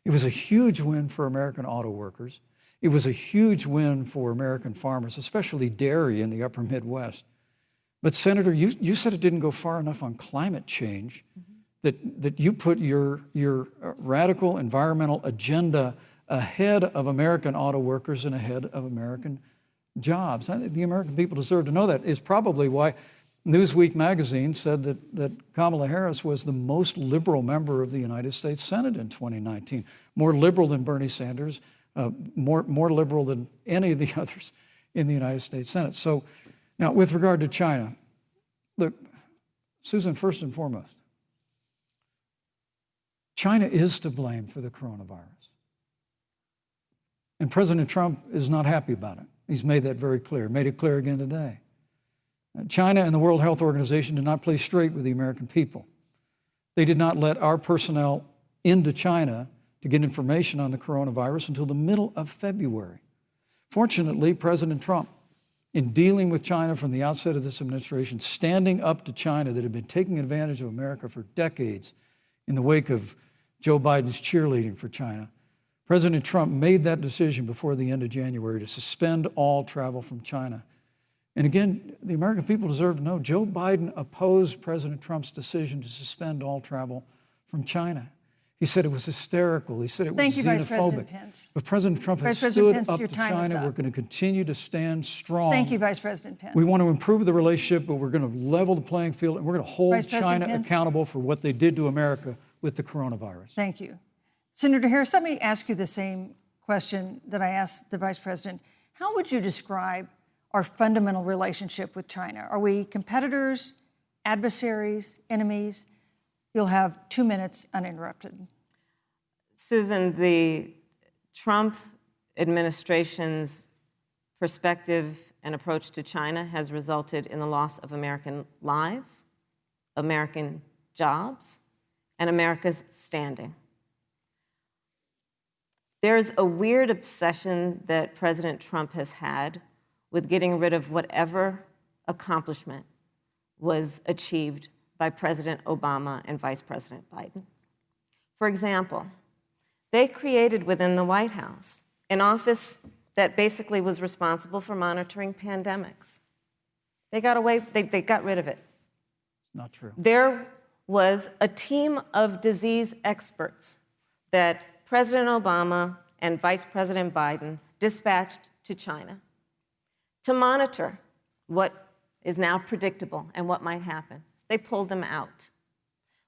It was a huge win for American auto workers. It was a huge win for American farmers, especially dairy in the upper Midwest. But Senator, you said it didn't go far enough on climate change, that you put your radical environmental agenda ahead of American auto workers and ahead of American jobs. I think the American people deserve to know that. Is probably why Newsweek magazine said that Kamala Harris was the most liberal member of the United States Senate in 2019, more liberal than Bernie Sanders, more liberal than any of the others in the United States Senate. So now, with regard to China, look, Susan, first and foremost, China is to blame for the coronavirus. And President Trump is not happy about it. He's made that very clear, made it clear again today. China and the World Health Organization did not play straight with the American people. They did not let our personnel into China to get information on the coronavirus until the middle of February. Fortunately, President Trump, in dealing with China from the outset of this administration, standing up to China that had been taking advantage of America for decades in the wake of Joe Biden's cheerleading for China, President Trump made that decision before the end of January to suspend all travel from China. And again, the American people deserve to know Joe Biden opposed President Trump's decision to suspend all travel from China. He said it was hysterical. He said it was xenophobic. Thank you, Vice President Pence. But President Trump has stood up to China. We're going to continue to stand strong. Thank you, Vice President Pence. We want to improve the relationship, but we're going to level the playing field, and we're going to hold China accountable for what they did to America with the coronavirus. Thank you. Senator Harris, let me ask you the same question that I asked the Vice President. How would you describe our fundamental relationship with China? Are we competitors, adversaries, enemies? You'll have 2 minutes uninterrupted. Susan, the Trump administration's perspective and approach to China has resulted in the loss of American lives, American jobs, and America's standing. There's a weird obsession that President Trump has had with getting rid of whatever accomplishment was achieved by President Obama and Vice President Biden. For example, they created within the White House an office that basically was responsible for monitoring pandemics. They got rid of it. Not true. There was a team of disease experts that President Obama and Vice President Biden dispatched to China to monitor what is now predictable and what might happen. They pulled them out.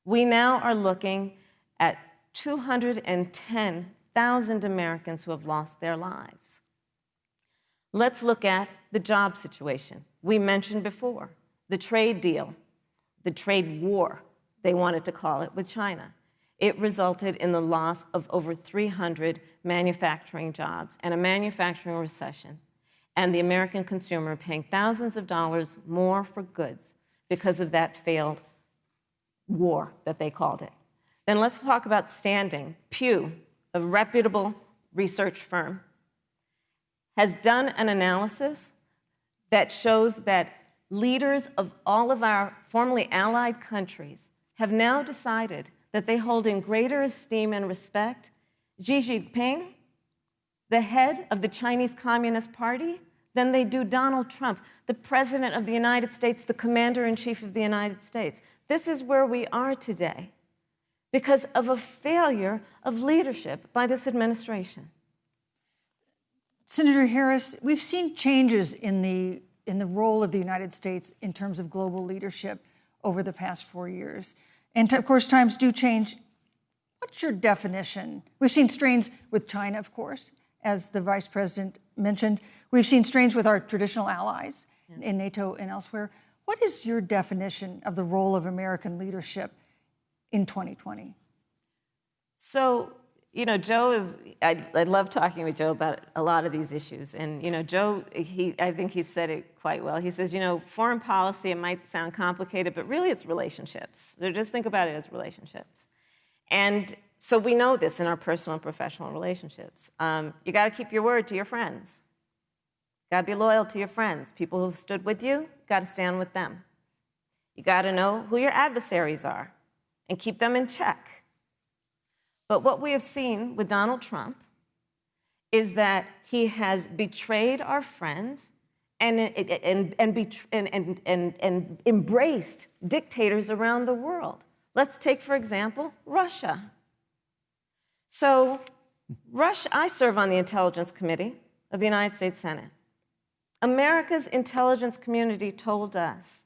We now are looking at 210,000 Americans who have lost their lives. Let's look at the job situation. We mentioned before the trade deal, the trade war, they wanted to call it, with China. It resulted in the loss of over 300 manufacturing jobs and a manufacturing recession, and the American consumer paying thousands of dollars more for goods because of that failed war that they called it. Then let's talk about standing. Pew, a reputable research firm, has done an analysis that shows that leaders of all of our formerly allied countries have now decided that they hold in greater esteem and respect Xi Jinping, the head of the Chinese Communist Party, than they do Donald Trump, the President of the United States, the Commander-in-Chief of the United States. This is where we are today because of a failure of leadership by this administration. Senator Harris, we've seen changes in the role of the United States in terms of global leadership over the past 4 years. And of course, times do change. What's your definition? We've seen strains with China, of course, as the Vice President mentioned. We've seen strains with our traditional allies in NATO and elsewhere. What is your definition of the role of American leadership in 2020? So, Joe is, I love talking with Joe about a lot of these issues. And, Joe, I think he said it quite well. He says, foreign policy, it might sound complicated, but really it's relationships. So just think about it as relationships. And so we know this in our personal and professional relationships. You got to keep your word to your friends. You got to be loyal to your friends. People who've stood with you, you got to stand with them. You got to know who your adversaries are and keep them in check. But what we have seen with Donald Trump is that he has betrayed our friends and embraced dictators around the world. Let's take, for example, Russia. So I serve on the Intelligence Committee of the United States Senate. America's intelligence community told us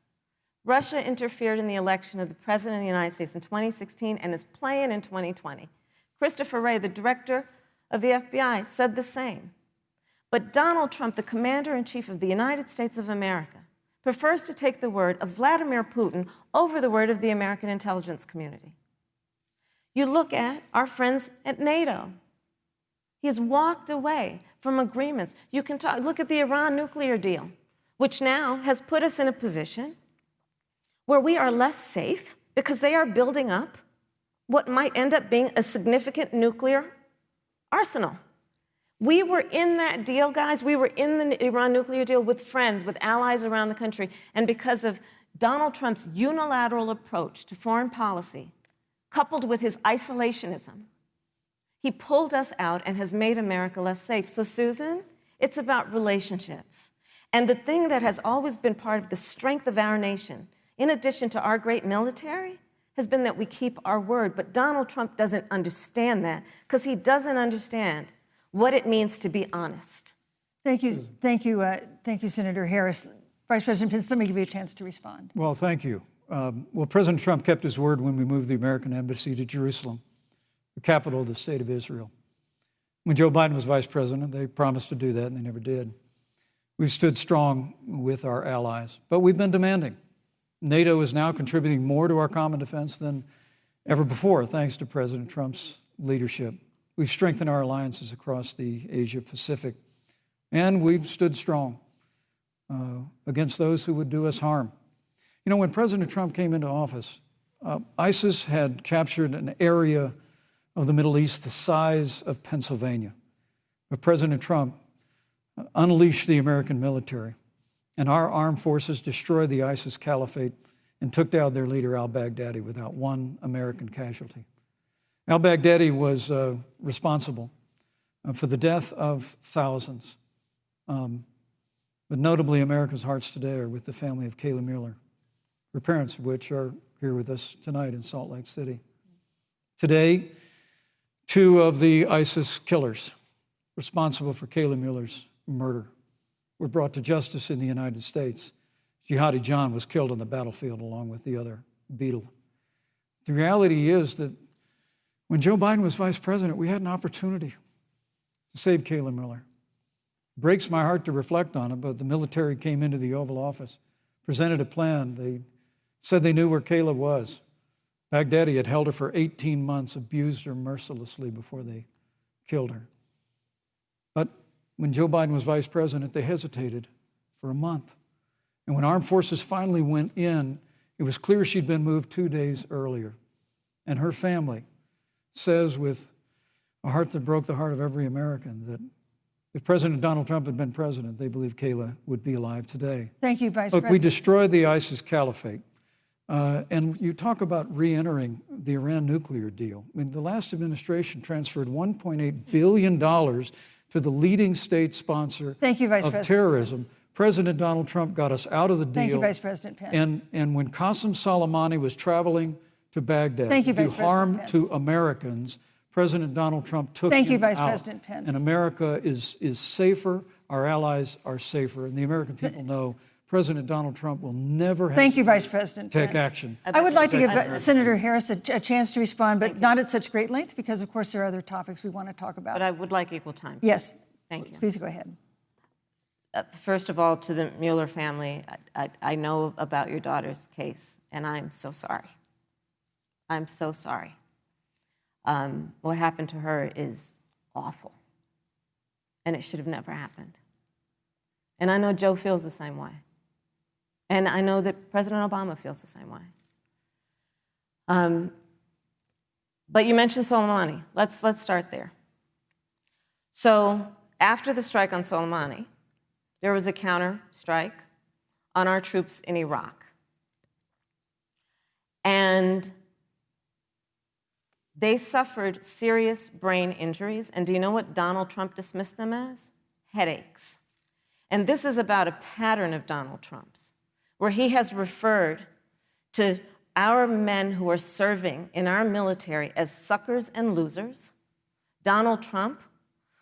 Russia interfered in the election of the President of the United States in 2016 and is playing in 2020. Christopher Wray, the director of the FBI, said the same. But Donald Trump, the commander-in-chief of the United States of America, prefers to take the word of Vladimir Putin over the word of the American intelligence community. You look at our friends at NATO. He has walked away from agreements. You can look at the Iran nuclear deal, which now has put us in a position where we are less safe because they are building up what might end up being a significant nuclear arsenal. We were in that deal, guys. We were in the Iran nuclear deal with friends, with allies around the country. And because of Donald Trump's unilateral approach to foreign policy, coupled with his isolationism, he pulled us out and has made America less safe. So, Susan, it's about relationships. And the thing that has always been part of the strength of our nation, in addition to our great military, has been that we keep our word. But Donald Trump doesn't understand that because he doesn't understand what it means to be honest. Thank you, Senator Harris. Vice President Pence, let me give you a chance to respond. Well, thank you. President Trump kept his word when we moved the American embassy to Jerusalem, the capital of the state of Israel. When Joe Biden was vice president, they promised to do that, and they never did. We've stood strong with our allies, but we've been demanding. NATO is now contributing more to our common defense than ever before, thanks to President Trump's leadership. We've strengthened our alliances across the Asia-Pacific, and we've stood strong against those who would do us harm. When President Trump came into office, ISIS had captured an area of the Middle East the size of Pennsylvania. But President Trump unleashed the American military, and our armed forces destroyed the ISIS caliphate and took down their leader, al-Baghdadi, without one American casualty. Al-Baghdadi was responsible for the death of thousands. But notably, America's hearts today are with the family of Kayla Mueller, her parents of which are here with us tonight in Salt Lake City. Today, 2 of the ISIS killers responsible for Kayla Mueller's murder were brought to justice in the United States. Jihadi John was killed on the battlefield along with the other Beetle. The reality is that when Joe Biden was vice president, we had an opportunity to save Kayla Mueller. It breaks my heart to reflect on it, but the military came into the Oval Office, presented a plan. They said they knew where Kayla was. Baghdadi had held her for 18 months, abused her mercilessly before they killed her. But when Joe Biden was vice president, they hesitated for a month. And when armed forces finally went in, it was clear she'd been moved 2 days earlier. And her family says with a heart that broke the heart of every American that if President Donald Trump had been president, they believe Kayla would be alive today. Thank you, Vice Look, President. we destroyed the ISIS caliphate. And you talk about re-entering the Iran nuclear deal. I mean, the last administration transferred $1.8 billion to the leading state sponsor of terrorism. Pence. President Donald Trump got us out of the deal. Thank you, Vice President Pence. And when Qasem Soleimani was traveling to Baghdad to do harm to Americans, President Donald Trump took him Vice out. President Pence. And America is safer, our allies are safer, and the American people know President Donald Trump will never Thank you, Vice President take Pence. action. I would like to give Senator Harris a chance to respond, but not at such great length because, of course, there are other topics we want to talk about. But I would like equal time. Yes. Thank you. Please go ahead. First of all, to the Mueller family, I know about your daughter's case, and I'm so sorry. I'm so sorry. What happened to her is awful, and it should have never happened. And I know Joe feels the same way. And I know that President Obama feels the same way. But you mentioned Soleimani. Let's start there. So after the strike on Soleimani, there was a counter strike on our troops in Iraq. And they suffered serious brain injuries. And do you know what Donald Trump dismissed them as? Headaches. And this is about a pattern of Donald Trump's, where he has referred to our men who are serving in our military as suckers and losers. Donald Trump,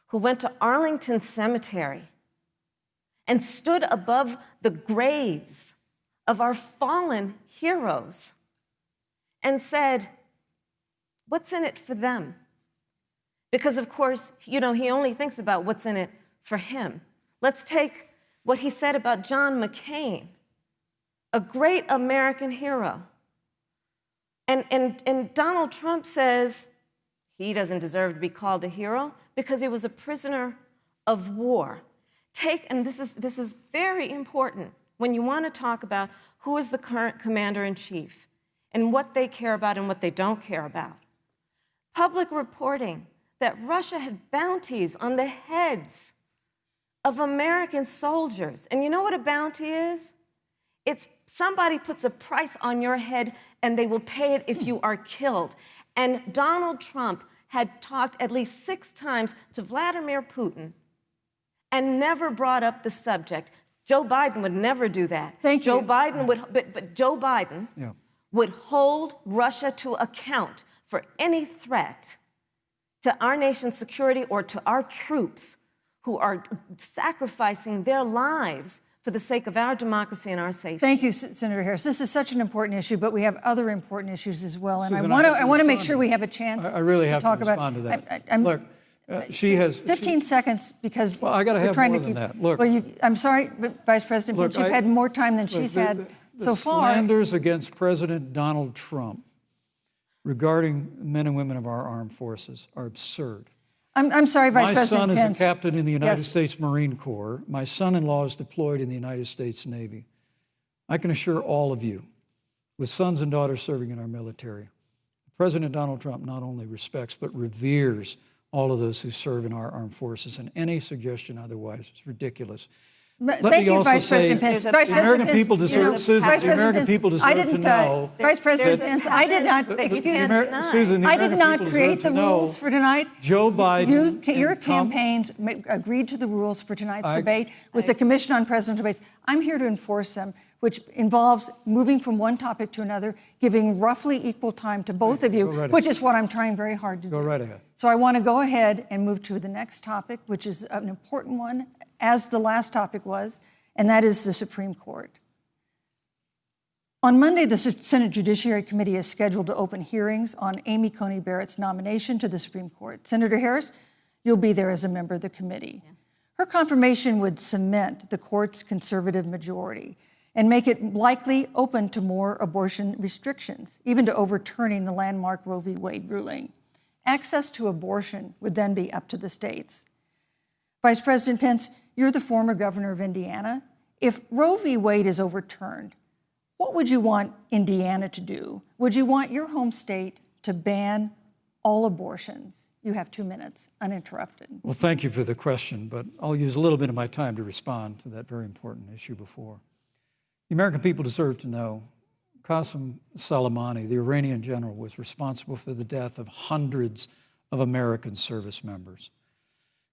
who went to Arlington Cemetery and stood above the graves of our fallen heroes and said, what's in it for them? Because, of course, he only thinks about what's in it for him. Let's take what he said about John McCain, a great American hero. And Donald Trump says he doesn't deserve to be called a hero because he was a prisoner of war. And this is very important when you want to talk about who is the current commander-in-chief and what they care about and what they don't care about. Public reporting that Russia had bounties on the heads of American soldiers. And you know what a bounty is? It's somebody puts a price on your head and they will pay it if you are killed. And Donald Trump had talked at least 6 times to Vladimir Putin and never brought up the subject. Joe Biden would never do that. Thank you. Joe Biden would, but Joe Biden would hold Russia to account for any threat to our nation's security or to our troops who are sacrificing their lives for the sake of our democracy and our safety. Thank you, Senator Harris. This is such an important issue, but we have other important issues as well. And Susan, I want to make sure we have a chance I really have talk to respond to that. Look, she has 15 seconds because well, I got to have trying more to than keep, that. Look, well, I'm sorry, but Vice President Pence, you've had more time than she's had so far. The slanders against President Donald Trump regarding men and women of our armed forces are absurd. I'm sorry, Vice President Pence. My son is a captain in the United States Marine Corps. My son-in-law is deployed in the United States Navy. I can assure all of you, with sons and daughters serving in our military, President Donald Trump not only respects but reveres all of those who serve in our armed forces, and any suggestion otherwise is ridiculous. Thank you, Vice President Pence. The American people deserve, Susan, the American people deserve to know. Vice President Pence, I did not, excuse me, Susan, I did not create the rules for tonight. Joe Biden. Your campaigns agreed to the rules for tonight's debate with the Commission on Presidential Debates. I'm here to enforce them, which involves moving from one topic to another, giving roughly equal time to both of you, which is what I'm trying very hard to do. Go right ahead. So I want to go ahead and move to the next topic, which is an important one, as the last topic was, and that is the Supreme Court. On Monday, the Senate Judiciary Committee is scheduled to open hearings on Amy Coney Barrett's nomination to the Supreme Court. Senator Harris, you'll be there as a member of the committee. Yes. Her confirmation would cement the court's conservative majority and make it likely open to more abortion restrictions, even to overturning the landmark Roe v. Wade ruling. Access to abortion would then be up to the states. Vice President Pence, you're the former governor of Indiana. If Roe v. Wade is overturned, what would you want Indiana to do? Would you want your home state to ban all abortions? You have 2 minutes, uninterrupted. Well, thank you for the question, but I'll use a little bit of my time to respond to that very important issue before. The American people deserve to know Qasem Soleimani, the Iranian general, was responsible for the death of hundreds of American service members.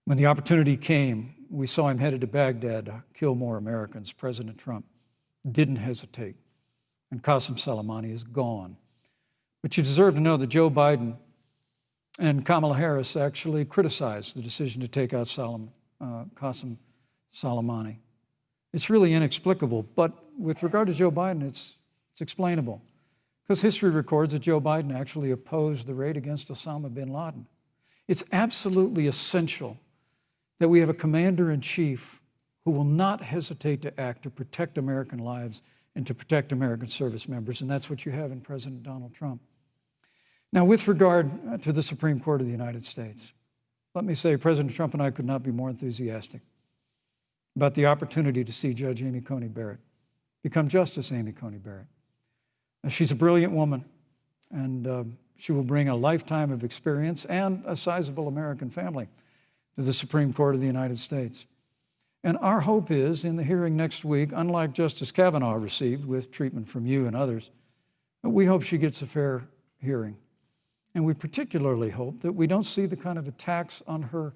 When the opportunity came, we saw him headed to Baghdad to kill more Americans. President Trump didn't hesitate, and Qasem Soleimani is gone. But you deserve to know that Joe Biden and Kamala Harris actually criticized the decision to take out Qasem Soleimani. It's really inexplicable, but with regard to Joe Biden, it's explainable, because history records that Joe Biden actually opposed the raid against Osama bin Laden. It's absolutely essential that we have a commander-in-chief who will not hesitate to act to protect American lives and to protect American service members, and that's what you have in President Donald Trump. Now, with regard to the Supreme Court of the United States, let me say President Trump and I could not be more enthusiastic about the opportunity to see Judge Amy Coney Barrett become Justice Amy Coney Barrett. She's a brilliant woman, and she will bring a lifetime of experience and a sizable American family to the Supreme Court of the United States. And our hope is, in the hearing next week, unlike Justice Kavanaugh received with treatment from you and others, we hope she gets a fair hearing. And we particularly hope that we don't see the kind of attacks on her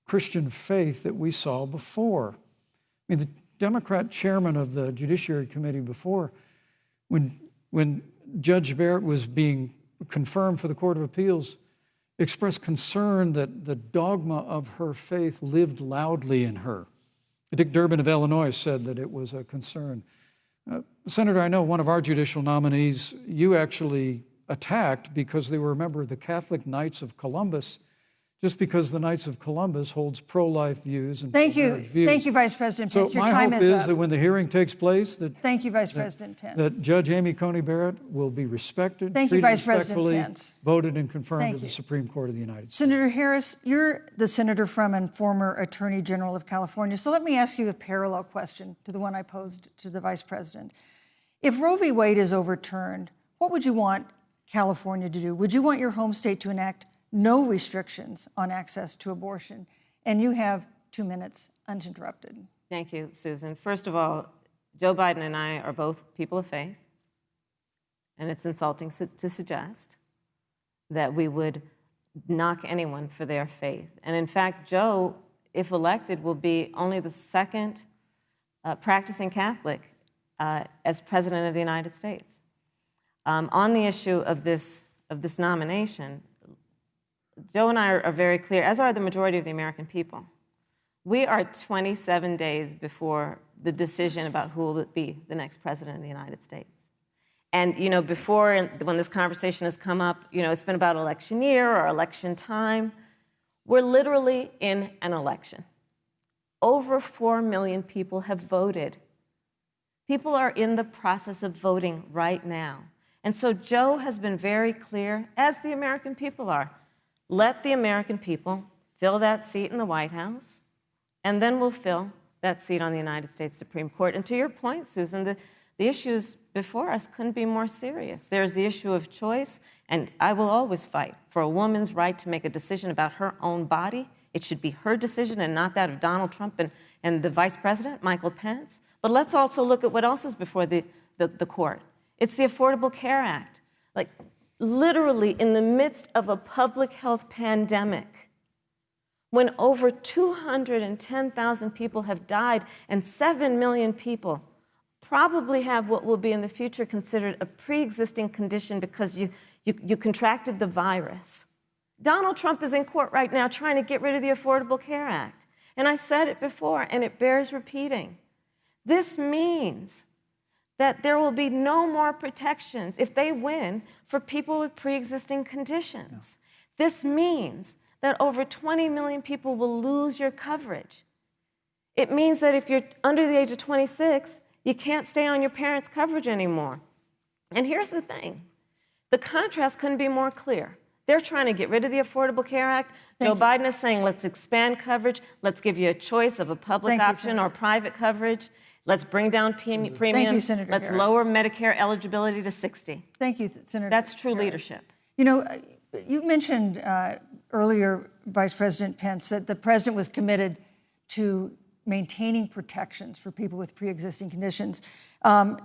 Christian faith that we saw before. I mean, the Democrat chairman of the Judiciary Committee before, when Judge Barrett was being confirmed for the Court of Appeals, expressed concern that the dogma of her faith lived loudly in her. Dick Durbin of Illinois said that it was a concern. Senator, I know one of our judicial nominees you actually attacked because they were a member of the Catholic Knights of Columbus, just because the Knights of Columbus holds pro-life views and pro-marriage views. Thank you, Vice President Pence. So Your time my hope is up. that when the hearing takes place, Thank you, Vice President Pence. that Judge Amy Coney Barrett will be respected, Thank you, treated Vice President respectfully, Pence. voted and confirmed Thank to the you. Supreme Court of the United States. Senator Harris, you're the senator from and former Attorney General of California. So let me ask you a parallel question to the one I posed to the Vice President. If Roe v. Wade is overturned, what would you want California to do? Would you want your home state to enact no restrictions on access to abortion? And you have 2 minutes uninterrupted. Thank you, Susan. First of all, Joe Biden and I are both people of faith, and it's insulting to suggest that we would knock anyone for their faith. And in fact, Joe, if elected, will be only the second practicing Catholic as President of the United States. On the issue of this nomination, Joe and I are very clear, as are the majority of the American people. We are 27 days before the decision about who will be the next president of the United States. And, you know, before, when this conversation has come up, you know, it's been about election year or election time. We're literally in an election. Over 4 million people have voted. People are in the process of voting right now. And so Joe has been very clear, as the American people are. Let the American people fill that seat in the White House, and then we'll fill that seat on the United States Supreme Court. And to your point, Susan, the issues before us couldn't be more serious. There's the issue of choice, and I will always fight for a woman's right to make a decision about her own body. It should be her decision and not that of Donald Trump and the Vice President, Michael Pence. But let's also look at what else is before the court. It's the Affordable Care Act. Like, literally in the midst of a public health pandemic, when over 210,000 people have died and 7 million people probably have what will be in the future considered a pre-existing condition because you contracted the virus. Donald Trump is in court right now trying to get rid of the Affordable Care Act. And I said it before, and it bears repeating. This means that there will be no more protections, if they win, for people with pre-existing conditions. No. This means that over 20 million people will lose your coverage. It means that if you're under the age of 26, you can't stay on your parents' coverage anymore. And here's the thing. The contrast couldn't be more clear. They're trying to get rid of the Affordable Care Act. Joe Biden is saying, let's expand coverage. Let's give you a choice of a public option or private coverage. Let's bring down premiums. Thank you, Senator Let's Harris. lower Medicare eligibility to 60. Thank you, Senator That's true Harris. leadership. You know, you mentioned earlier, Vice President Pence, that the president was committed to maintaining protections for people with pre-existing conditions. But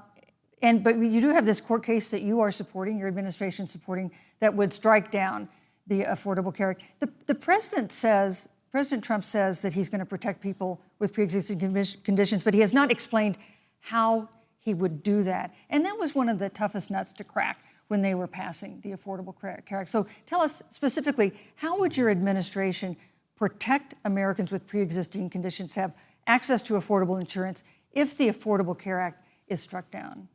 you do have this court case that you are supporting, your administration supporting, that would strike down the Affordable Care Act. The president says, President Trump says that he's going to protect people with pre-existing conditions, but he has not explained how he would do that. And that was one of the toughest nuts to crack when they were passing the Affordable Care Act. So tell us specifically, how would your administration protect Americans with pre-existing conditions to have access to affordable insurance if the Affordable Care Act is struck down?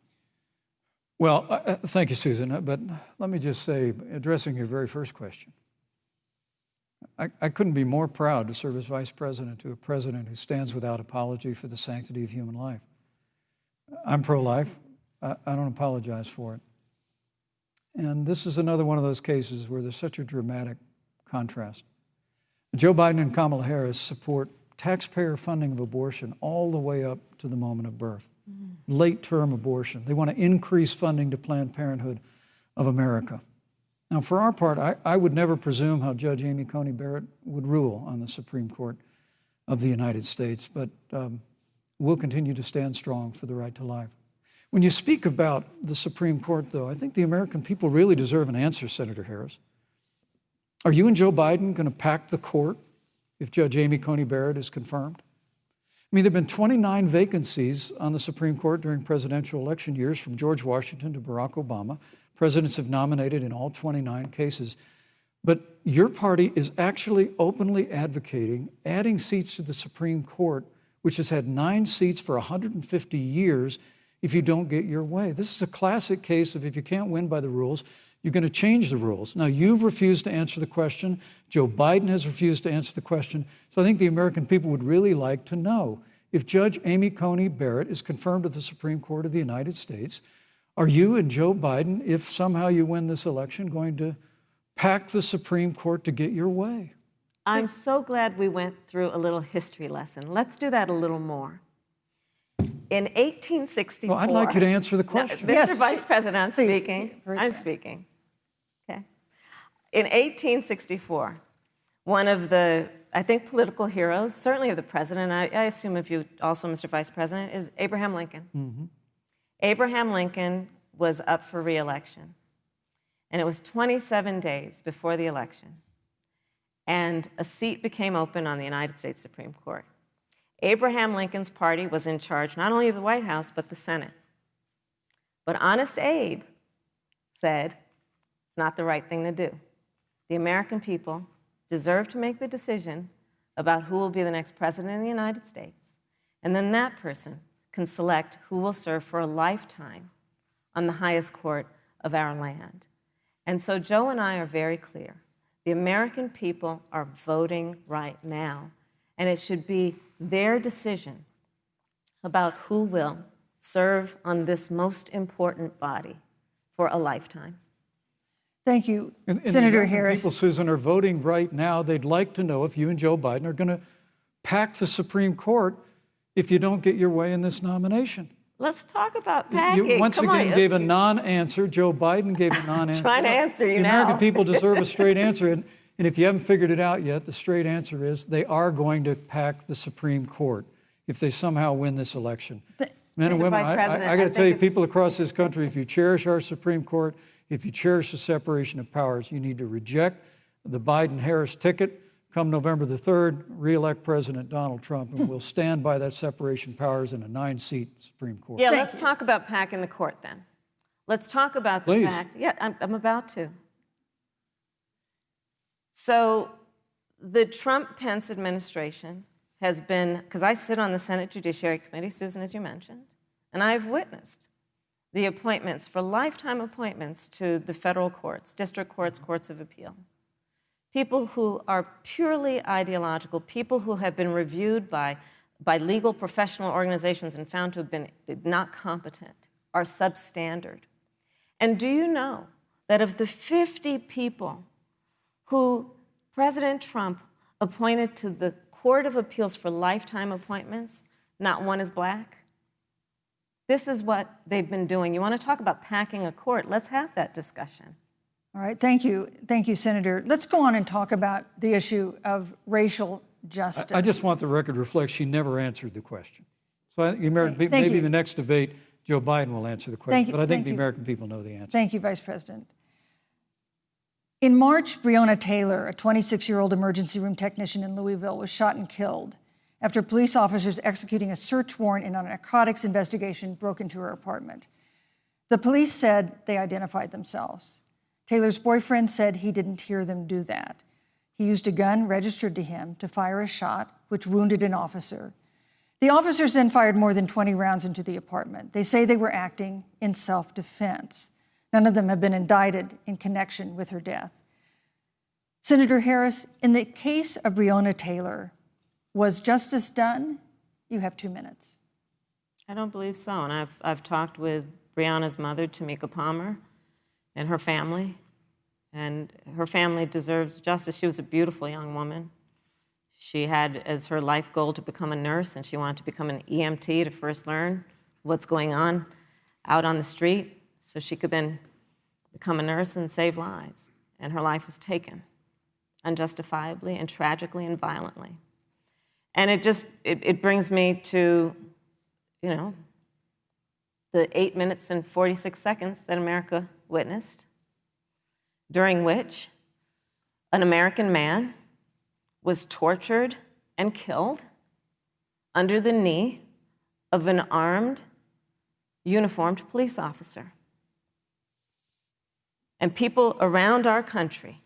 Well, thank you, Susan. But let me just say, addressing your very first question, I couldn't be more proud to serve as vice president to a president who stands without apology for the sanctity of human life. I'm pro-life. I don't apologize for it. And this is another one of those cases where there's such a dramatic contrast. Joe Biden and Kamala Harris support taxpayer funding of abortion all the way up to the moment of birth, late-term abortion. They want to increase funding to Planned Parenthood of America. Now, for our part, I would never presume how Judge Amy Coney Barrett would rule on the Supreme Court of the United States, but we'll continue to stand strong for the right to life. When you speak about the Supreme Court, though, I think the American people really deserve an answer, Senator Harris. Are you and Joe Biden going to pack the court if Judge Amy Coney Barrett is confirmed? I mean, there have been 29 vacancies on the Supreme Court during presidential election years, from George Washington to Barack Obama. Presidents have nominated in all 29 cases. But your party is actually openly advocating adding seats to the Supreme Court, which has had 9 seats for 150 years, if you don't get your way. This is a classic case of, if you can't win by the rules, you're going to change the rules. Now, you've refused to answer the question. Joe Biden has refused to answer the question. So I think the American people would really like to know, if Judge Amy Coney Barrett is confirmed to the Supreme Court of the United States, are you and Joe Biden, if somehow you win this election, going to pack the Supreme Court to get your way? I'm so glad we went through a little history lesson. Let's do that a little more. In 1864... Well, I'd like you to answer the question. No, Mr. Vice President, I'm speaking. I'm speaking. Okay. In 1864, one of the, I think, political heroes, certainly of the president, I assume of you also, Mr. Vice President, is Abraham Lincoln. Mm-hmm. Abraham Lincoln was up for re-election, and it was 27 days before the election, and a seat became open on the United States Supreme Court. Abraham Lincoln's party was in charge not only of the White House, but the Senate. But Honest Abe said it's not the right thing to do. The American people deserve to make the decision about who will be the next president of the United States, and then that person can select who will serve for a lifetime on the highest court of our land. And so Joe and I are very clear. The American people are voting right now, and it should be their decision about who will serve on this most important body for a lifetime. Thank you, and Senator the Harris. People, Susan, are voting right now. They'd like to know if you and Joe Biden are going to pack the Supreme Court if you don't get your way in this nomination. Let's talk about packing. You once again gave a non-answer. Joe Biden gave a non-answer. Trying to answer you now. The American people deserve a straight answer. And if you haven't figured it out yet, the straight answer is they are going to pack the Supreme Court if they somehow win this election. Men and women, I got to tell you, people across this country, if you cherish our Supreme Court, if you cherish the separation of powers, you need to reject the Biden-Harris ticket. Come November the 3rd, re-elect President Donald Trump, and we'll stand by that separation of powers in a 9-seat Supreme Court. Yeah, let's talk about packing the court then. Let's talk about the fact. Yeah, I'm about to. So the Trump-Pence administration has been, because I sit on the Senate Judiciary Committee, Susan, as you mentioned, and I've witnessed the appointments for lifetime appointments to the federal courts, district courts, courts of appeal. People who are purely ideological, people who have been reviewed by legal professional organizations and found to have been not competent, are substandard. And do you know that of the 50 people who President Trump appointed to the Court of Appeals for lifetime appointments, not one is black? This is what they've been doing. You want to talk about packing a court? Let's have that discussion. All right, thank you, Senator. Let's go on and talk about the issue of racial justice. I just want the record to reflect she never answered the question. So I think the American people, maybe in the next debate, Joe Biden will answer the question, but I think the American people know the answer. Thank you, Vice President. In March, Breonna Taylor, a 26-year-old emergency room technician in Louisville, was shot and killed after police officers executing a search warrant in a narcotics investigation broke into her apartment. The police said they identified themselves. Taylor's boyfriend said he didn't hear them do that. He used a gun registered to him to fire a shot, which wounded an officer. The officers then fired more than 20 rounds into the apartment. They say they were acting in self-defense. None of them have been indicted in connection with her death. Senator Harris, in the case of Breonna Taylor, was justice done? You have 2 minutes. I don't believe so, and I've talked with Breonna's mother, Tamika Palmer, and her family. And her family deserves justice. She was a beautiful young woman. She had as her life goal to become a nurse, and she wanted to become an EMT to first learn what's going on out on the street so she could then become a nurse and save lives. And her life was taken unjustifiably and tragically and violently. And it brings me to, the 8 minutes and 46 seconds that America witnessed, during which an American man was tortured and killed under the knee of an armed, uniformed police officer. And people around our country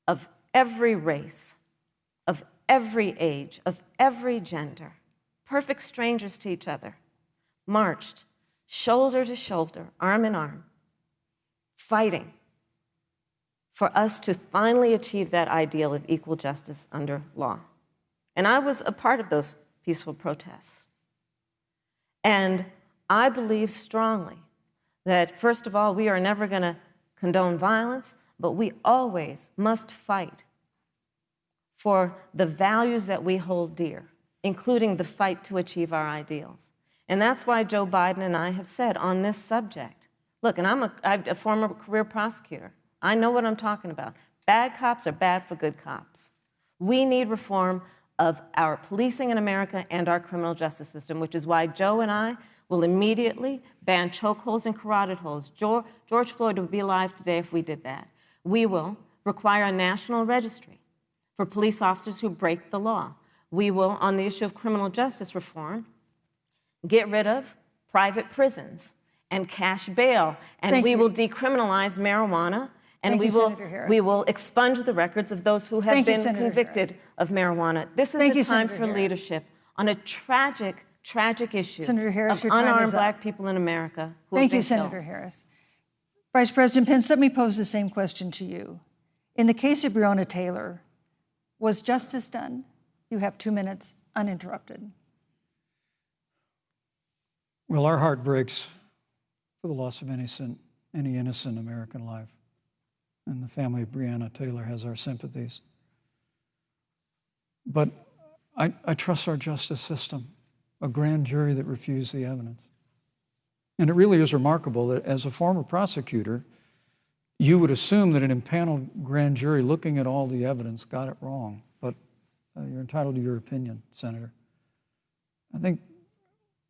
of every race, of every age, of every gender, perfect strangers to each other, marched shoulder to shoulder, arm in arm, fighting for us to finally achieve that ideal of equal justice under law. And I was a part of those peaceful protests. And I believe strongly that, first of all, we are never going to condone violence, but we always must fight for the values that we hold dear, including the fight to achieve our ideals. And that's why Joe Biden and I have said on this subject, look, and I'm a former career prosecutor. I know what I'm talking about. Bad cops are bad for good cops. We need reform of our policing in America and our criminal justice system, which is why Joe and I will immediately ban chokeholds and carotid holds. George Floyd would be alive today if we did that. We will require a national registry for police officers who break the law. We will, on the issue of criminal justice reform, get rid of private prisons and cash bail, and we will decriminalize marijuana, and we will expunge the records of those who have been convicted of marijuana. This is a time for leadership on a tragic issue of unarmed Black people in America who have been killed. Thank you, Senator Harris. Vice President Pence, let me pose the same question to you. In the case of Breonna Taylor, was justice done? You have 2 minutes uninterrupted. Well, our heart breaks for the loss of any innocent American life. And the family of Breonna Taylor has our sympathies. But I trust our justice system, a grand jury that refused the evidence. And it really is remarkable that as a former prosecutor, you would assume that an impaneled grand jury looking at all the evidence got it wrong. But you're entitled to your opinion, Senator. I think,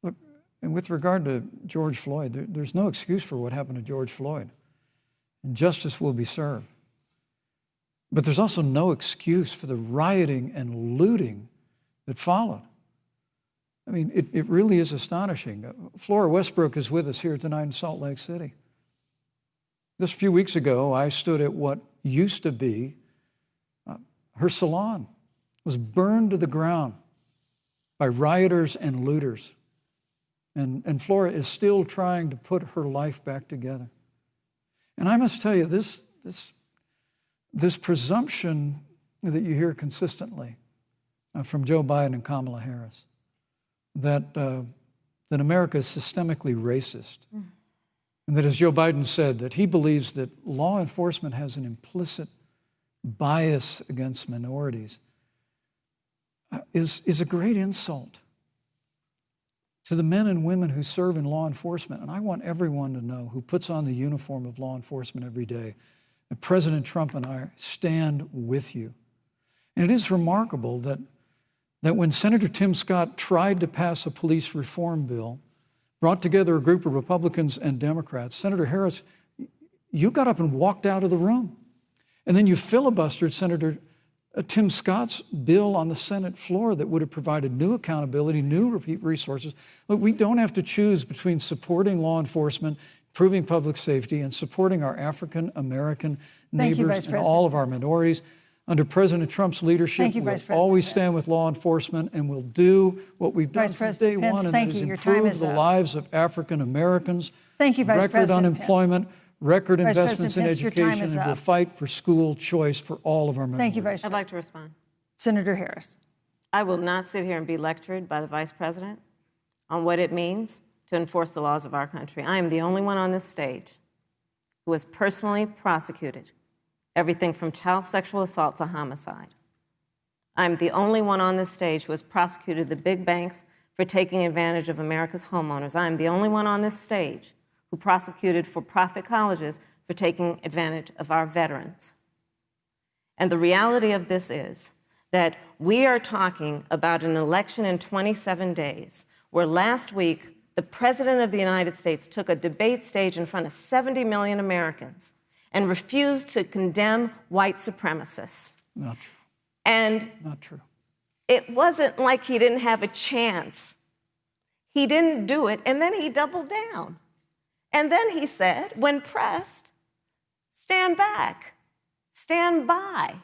look, and with regard to George Floyd, there's no excuse for what happened to George Floyd. And justice will be served. But there's also no excuse for the rioting and looting that followed. I mean, it really is astonishing. Flora Westbrook is with us here tonight in Salt Lake City. Just a few weeks ago, I stood at what used to be her salon. It was burned to the ground by rioters and looters. And Flora is still trying to put her life back together. And I must tell you, this presumption that you hear consistently from Joe Biden and Kamala Harris, that America is systemically racist, and that, as Joe Biden said, that he believes that law enforcement has an implicit bias against minorities, is a great insult to the men and women who serve in law enforcement. And I want everyone to know who puts on the uniform of law enforcement every day that President Trump and I stand with you. And it is remarkable that when Senator Tim Scott tried to pass a police reform bill, brought together a group of Republicans and Democrats, Senator Harris, you got up and walked out of the room. And then you filibustered Senator Tim Scott's bill on the Senate floor that would have provided new accountability, new resources. Look, we don't have to choose between supporting law enforcement, improving public safety, and supporting our African American neighbors and all of our minorities. Under President Trump's leadership, we'll always stand with law enforcement, and we'll do what we've done from day one, and that is improve the lives of African Americans. Thank you, Vice President Record unemployment, record investments in education, and we'll fight for school choice for all of our minorities. Thank you, Vice President. I'd like to respond. Senator Harris. I will not sit here and be lectured by the Vice President on what it means to enforce the laws of our country. I am the only one on this stage who was personally prosecuted, everything from child sexual assault to homicide. I'm the only one on this stage who has prosecuted the big banks for taking advantage of America's homeowners. I'm the only one on this stage who prosecuted for-profit colleges for taking advantage of our veterans. And the reality of this is that we are talking about an election in 27 days, where last week the President of the United States took a debate stage in front of 70 million Americans and refused to condemn white supremacists. Not true. And Not true. it wasn't like he didn't have a chance. He didn't do it, and then he doubled down. And then he said, when pressed, stand back, stand by.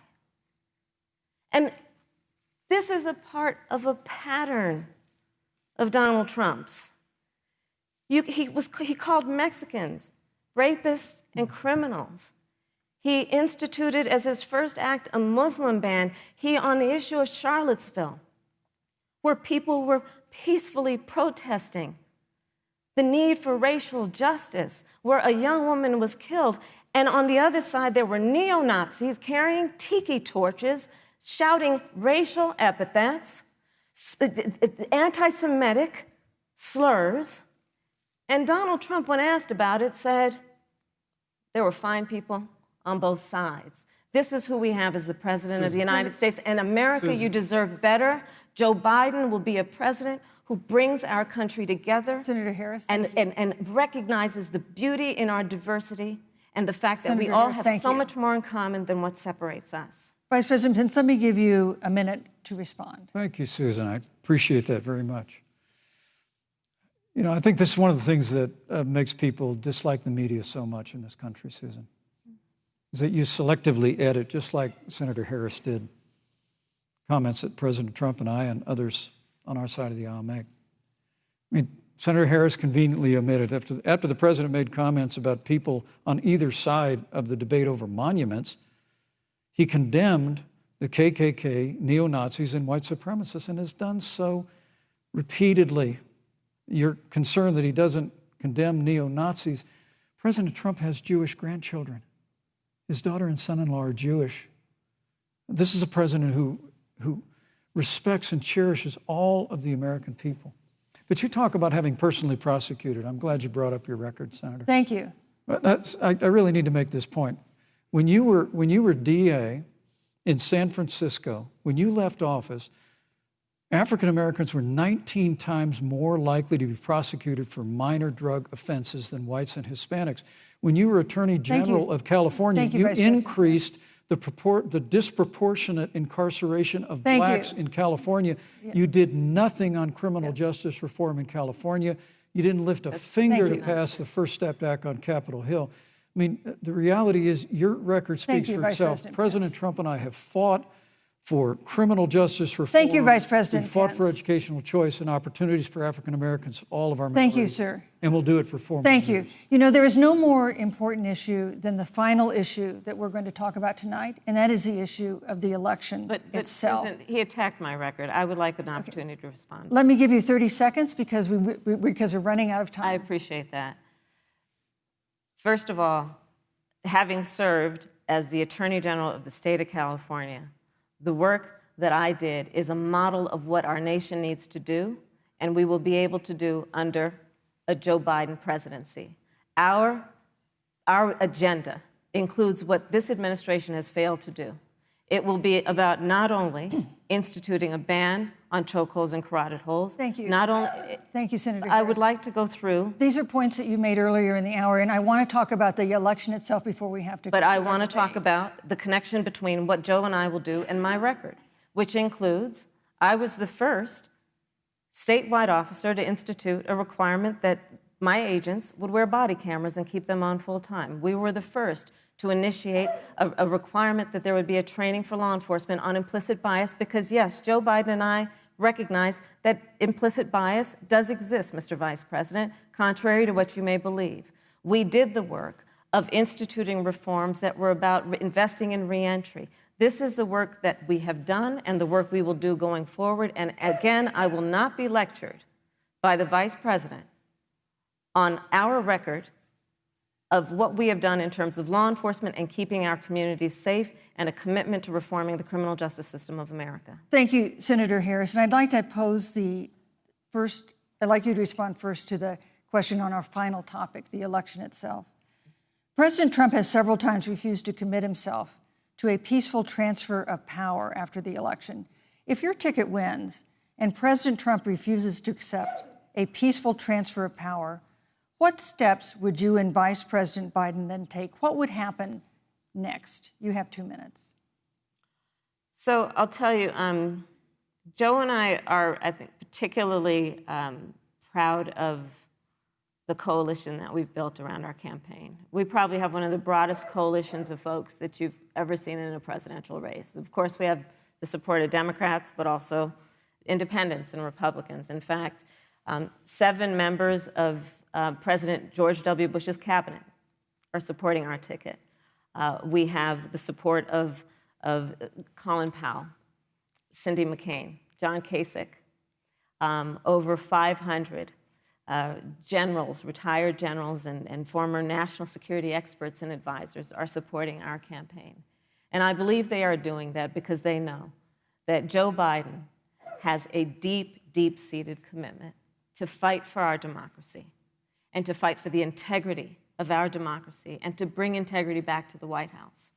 And this is a part of a pattern of Donald Trump's. He called Mexicans rapists and criminals. He instituted as his first act a Muslim ban. On the issue of Charlottesville, where people were peacefully protesting the need for racial justice, where a young woman was killed. And on the other side, there were neo-Nazis carrying tiki torches, shouting racial epithets, anti-Semitic slurs. And Donald Trump, when asked about it, said there were fine people on both sides. This is who we have as the President of the United States. And America, you deserve better. Joe Biden will be a president who brings our country together. Senator Harris. And recognizes the beauty in our diversity and the fact that we Senator all Harris, have so much more in common than what separates us. Vice President Pence, let me give you a minute to respond. Thank you, Susan. I appreciate that very much. You know, I think this is one of the things that makes people dislike the media so much in this country, Susan, is that you selectively edit, just like Senator Harris did, comments that President Trump and I and others on our side of the aisle make. I mean, Senator Harris conveniently omitted, after the president made comments about people on either side of the debate over monuments, he condemned the KKK, neo-Nazis, and white supremacists, and has done so repeatedly. You're concerned that he doesn't condemn neo-Nazis. President Trump has Jewish grandchildren. His daughter and son-in-law are Jewish. This is a president who respects and cherishes all of the American people. But you talk about having personally prosecuted. I'm glad you brought up your record, Senator. Thank you. I really need to make this point. When you were DA in San Francisco, when you left office, African Americans were 19 times more likely to be prosecuted for minor drug offenses than whites and Hispanics. When you were Attorney General of California, you increased the disproportionate incarceration of blacks in California. You did nothing on criminal justice reform in California. You didn't lift a finger to pass the First Step Act on Capitol Hill. I mean, the reality is your record speaks for itself. President Trump and I have fought for criminal justice reform. Thank you, Vice President We've fought Pence. for educational choice and opportunities for African Americans, all of our minorities. Thank you, sir. And we'll do it for 4 more Thank years. you. You know, there is no more important issue than the final issue that we're going to talk about tonight, and that is the issue of the election itself. Susan, he attacked my record. I would like an opportunity to respond. Let me give you 30 seconds because we're running out of time. I appreciate that. First of all, having served as the Attorney General of the state of California, the work that I did is a model of what our nation needs to do, and we will be able to do under a Joe Biden presidency. Our agenda includes what this administration has failed to do. It will be about not only instituting a ban on chokeholds and carotid holes. Thank you. Not only. Thank you, Senator I Harris. would like to go through. These are points that you made earlier in the hour, and I want to talk about the election itself before we have to. But I want to talk about the connection between what Joe and I will do and my record, which includes I was the first statewide officer to institute a requirement that my agents would wear body cameras and keep them on full time. We were the first to initiate a requirement that there would be a training for law enforcement on implicit bias because, yes, Joe Biden and I recognize that implicit bias does exist, Mr. Vice President, contrary to what you may believe. We did the work of instituting reforms that were about investing in reentry. This is the work that we have done and the work we will do going forward. And again, I will not be lectured by the Vice President on our record of what we have done in terms of law enforcement and keeping our communities safe, and a commitment to reforming the criminal justice system of America. Thank you, Senator Harris. And I'd like to I'd like you to respond first to the question on our final topic, the election itself. President Trump has several times refused to commit himself to a peaceful transfer of power after the election. If your ticket wins and President Trump refuses to accept a peaceful transfer of power, what steps would you and Vice President Biden then take? What would happen next? You have 2 minutes. So I'll tell you, Joe and I are, I think, particularly proud of the coalition that we've built around our campaign. We probably have one of the broadest coalitions of folks that you've ever seen in a presidential race. Of course, we have the support of Democrats, but also independents and Republicans. In fact, 7 members of President George W. Bush's cabinet are supporting our ticket. We have the support of Colin Powell, Cindy McCain, John Kasich, over 500 generals, retired generals, and former national security experts and advisors are supporting our campaign. And I believe they are doing that because they know that Joe Biden has a deep, deep-seated commitment to fight for our democracy and to fight for the integrity of our democracy and to bring integrity back to the White House.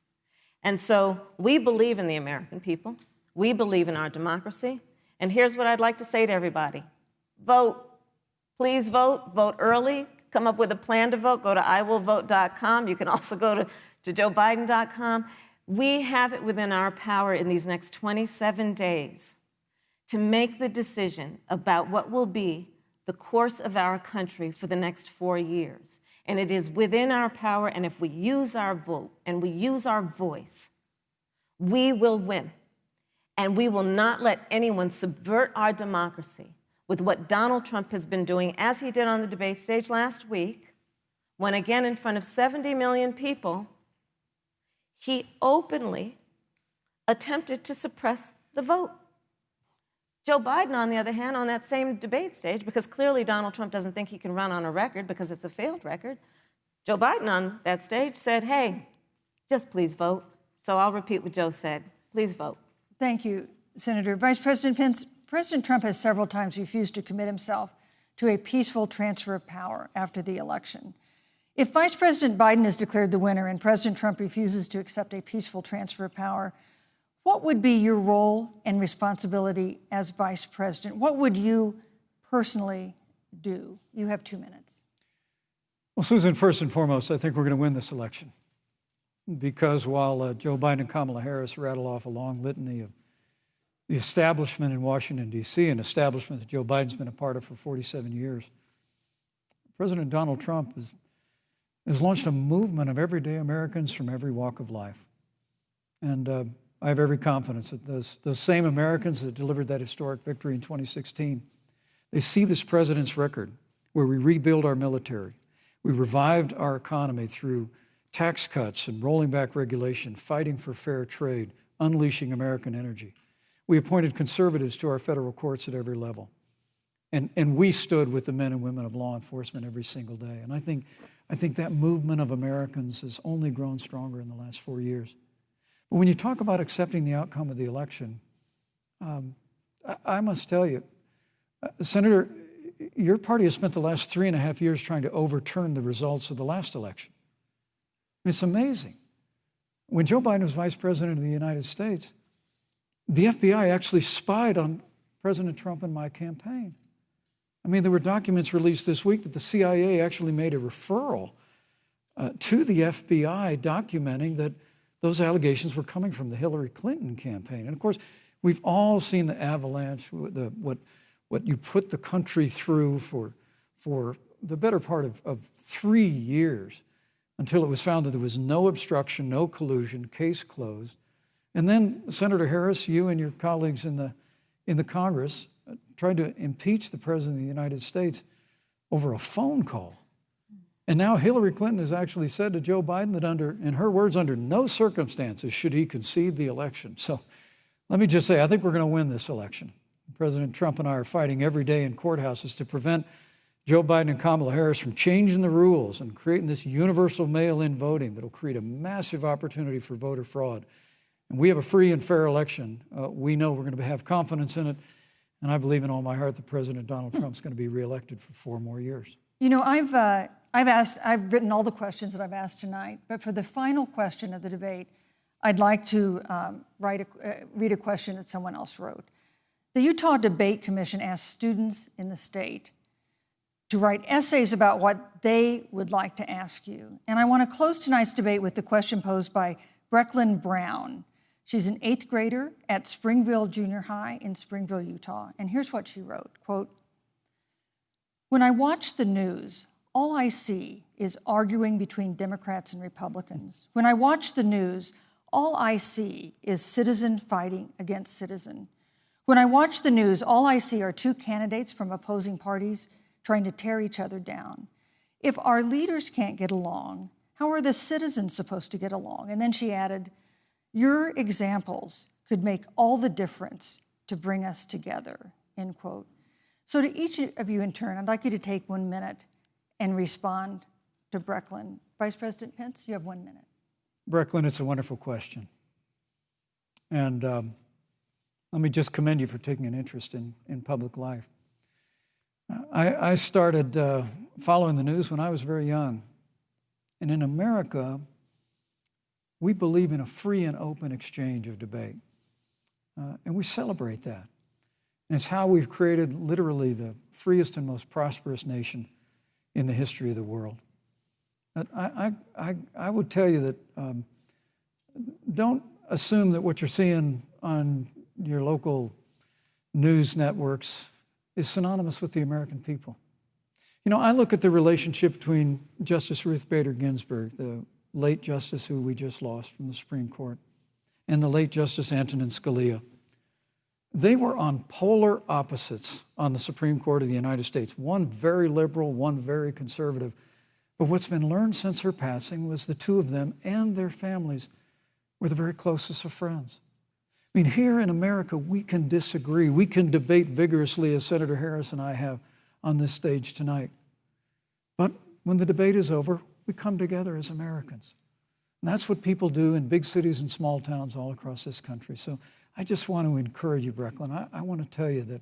And so we believe in the American people. We believe in our democracy. And here's what I'd like to say to everybody. Vote. Please vote. Vote early. Come up with a plan to vote. Go to iwillvote.com. You can also go to joebiden.com. We have it within our power in these next 27 days to make the decision about what will be the course of our country for the next 4 years. And it is within our power, and if we use our vote and we use our voice, we will win. And we will not let anyone subvert our democracy with what Donald Trump has been doing, as he did on the debate stage last week, when again in front of 70 million people, he openly attempted to suppress the vote. Joe Biden, on the other hand, on that same debate stage, because clearly Donald Trump doesn't think he can run on a record because it's a failed record, Joe Biden on that stage said, hey, just please vote. So I'll repeat what Joe said. Please vote. Thank you, Senator. Vice President Pence, President Trump has several times refused to commit himself to a peaceful transfer of power after the election. If Vice President Biden is declared the winner and President Trump refuses to accept a peaceful transfer of power, what would be your role and responsibility as Vice President? What would you personally do? You have 2 minutes. Well, Susan, first and foremost, I think we're going to win this election because while Joe Biden and Kamala Harris rattle off a long litany of the establishment in Washington, D.C., an establishment that Joe Biden's been a part of for 47 years, President Donald Trump has launched a movement of everyday Americans from every walk of life. And I have every confidence that those same Americans that delivered that historic victory in 2016, they see this president's record where we rebuild our military, we revived our economy through tax cuts and rolling back regulation, fighting for fair trade, unleashing American energy. We appointed conservatives to our federal courts at every level. And we stood with the men and women of law enforcement every single day. And I think that movement of Americans has only grown stronger in the last 4 years. But when you talk about accepting the outcome of the election, I must tell you, Senator, your party has spent the last 3.5 years trying to overturn the results of the last election. It's amazing. When Joe Biden was vice president of the United States, the FBI actually spied on President Trump and my campaign. I mean, there were documents released this week that the CIA actually made a referral to the FBI documenting that those allegations were coming from the Hillary Clinton campaign. And of course, we've all seen the avalanche, what you put the country through for the better part of 3 years until it was found that there was no obstruction, no collusion, case closed. And then, Senator Harris, you and your colleagues in the Congress tried to impeach the President of the United States over a phone call. And now Hillary Clinton has actually said to Joe Biden that in her words, under no circumstances should he concede the election. So let me just say, I think we're going to win this election. President Trump and I are fighting every day in courthouses to prevent Joe Biden and Kamala Harris from changing the rules and creating this universal mail-in voting that'll create a massive opportunity for voter fraud. And we have a free and fair election. We know we're going to have confidence in it. And I believe in all my heart that President Donald Trump's going to be reelected for 4 more years. You know, I've written all the questions that I've asked tonight, but for the final question of the debate, I'd like to read a question that someone else wrote. The Utah Debate Commission asked students in the state to write essays about what they would like to ask you. And I want to close tonight's debate with the question posed by Brecklin Brown. She's an 8th grader at Springville Junior High in Springville, Utah. And here's what she wrote, quote, "When I watch the news, all I see is arguing between Democrats and Republicans. When I watch the news, all I see is citizen fighting against citizen. When I watch the news, all I see are 2 candidates from opposing parties trying to tear each other down. If our leaders can't get along, how are the citizens supposed to get along?" And then she added, "Your examples could make all the difference to bring us together," end quote. So to each of you in turn, I'd like you to take 1 minute and respond to Brecklin. Vice President Pence, you have 1 minute. Brecklin, it's a wonderful question. And let me just commend you for taking an interest in public life. I started following the news when I was very young. And in America, we believe in a free and open exchange of debate. And we celebrate that. And it's how we've created literally the freest and most prosperous nation in the history of the world. But I would tell you that don't assume that what you're seeing on your local news networks is synonymous with the American people. You know, I look at the relationship between Justice Ruth Bader Ginsburg, the late justice who we just lost from the Supreme Court, and the late Justice Antonin Scalia. They were on polar opposites on the Supreme Court of the United States, one very liberal, one very conservative. But what's been learned since her passing was the 2 of them and their families were the very closest of friends. I mean, here in America, we can disagree. We can debate vigorously, as Senator Harris and I have on this stage tonight. But when the debate is over, we come together as Americans. And that's what people do in big cities and small towns all across this country. So I just want to encourage you, Brecklin. I want to tell you that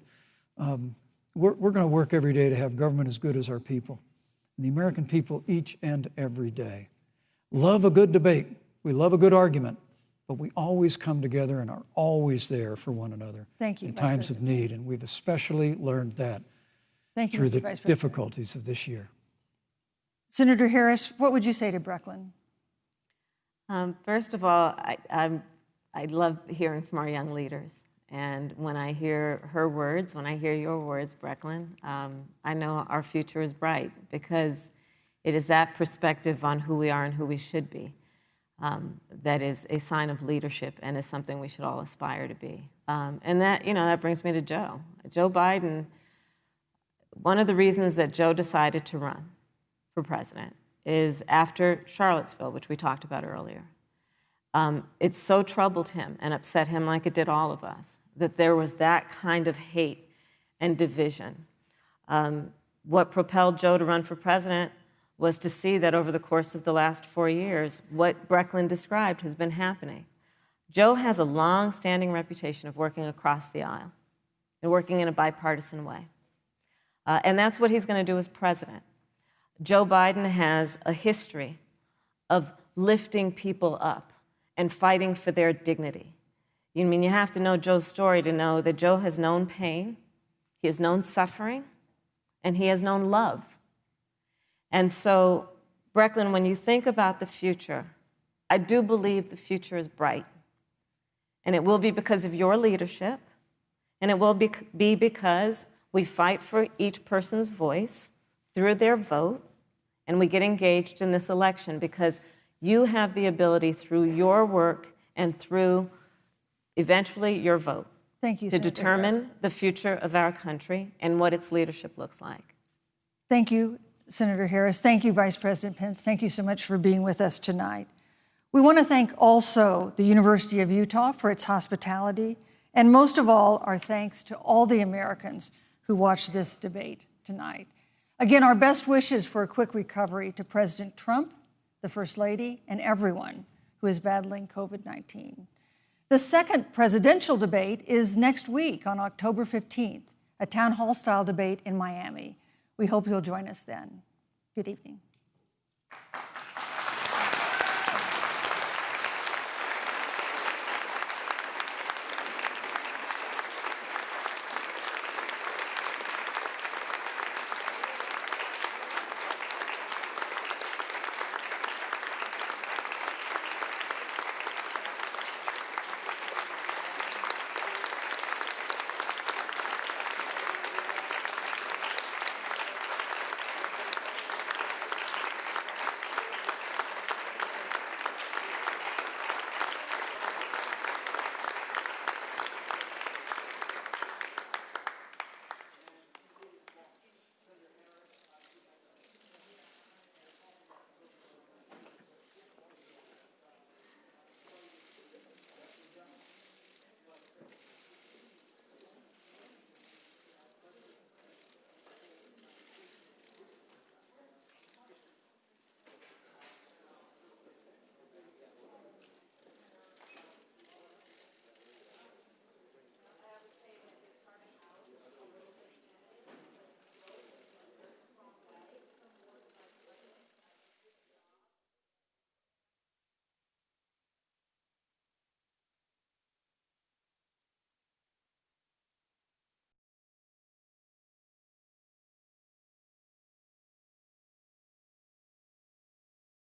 we're going to work every day to have government as good as our people. And the American people each and every day love a good debate. We love a good argument. But we always come together and are always there for one another. Thank you, in times of need. And we've especially learned that through the difficulties of this year. Senator Harris, what would you say to Brecklin? First of all, I love hearing from our young leaders. And when I hear her words, when I hear your words, Brecklin, I know our future is bright because it is that perspective on who we are and who we should be. That is a sign of leadership and is something we should all aspire to be. And that, that brings me to Joe. Joe Biden, one of the reasons that Joe decided to run for president is after Charlottesville, which we talked about earlier. It so troubled him and upset him like it did all of us, that there was that kind of hate and division. What propelled Joe to run for president was to see that over the course of the last 4 years, what Brecklin described has been happening. Joe has a long-standing reputation of working across the aisle and working in a bipartisan way. And that's what he's going to do as president. Joe Biden has a history of lifting people up and fighting for their dignity. You have to know Joe's story to know that Joe has known pain, he has known suffering, and he has known love. And so, Brecklin, when you think about the future, I do believe the future is bright. And it will be because of your leadership, and it will be because we fight for each person's voice through their vote, and we get engaged in this election because you have the ability through your work and through eventually your vote to determine the future of our country and what its leadership looks like. Thank you, Senator Harris. Thank you, Vice President Pence. Thank you so much for being with us tonight. We want to thank also the University of Utah for its hospitality, and most of all, our thanks to all the Americans who watched this debate tonight. Again, our best wishes for a quick recovery to President Trump, the First Lady, and everyone who is battling COVID-19. The second presidential debate is next week on October 15th, a town hall-style debate in Miami. We hope you'll join us then. Good evening.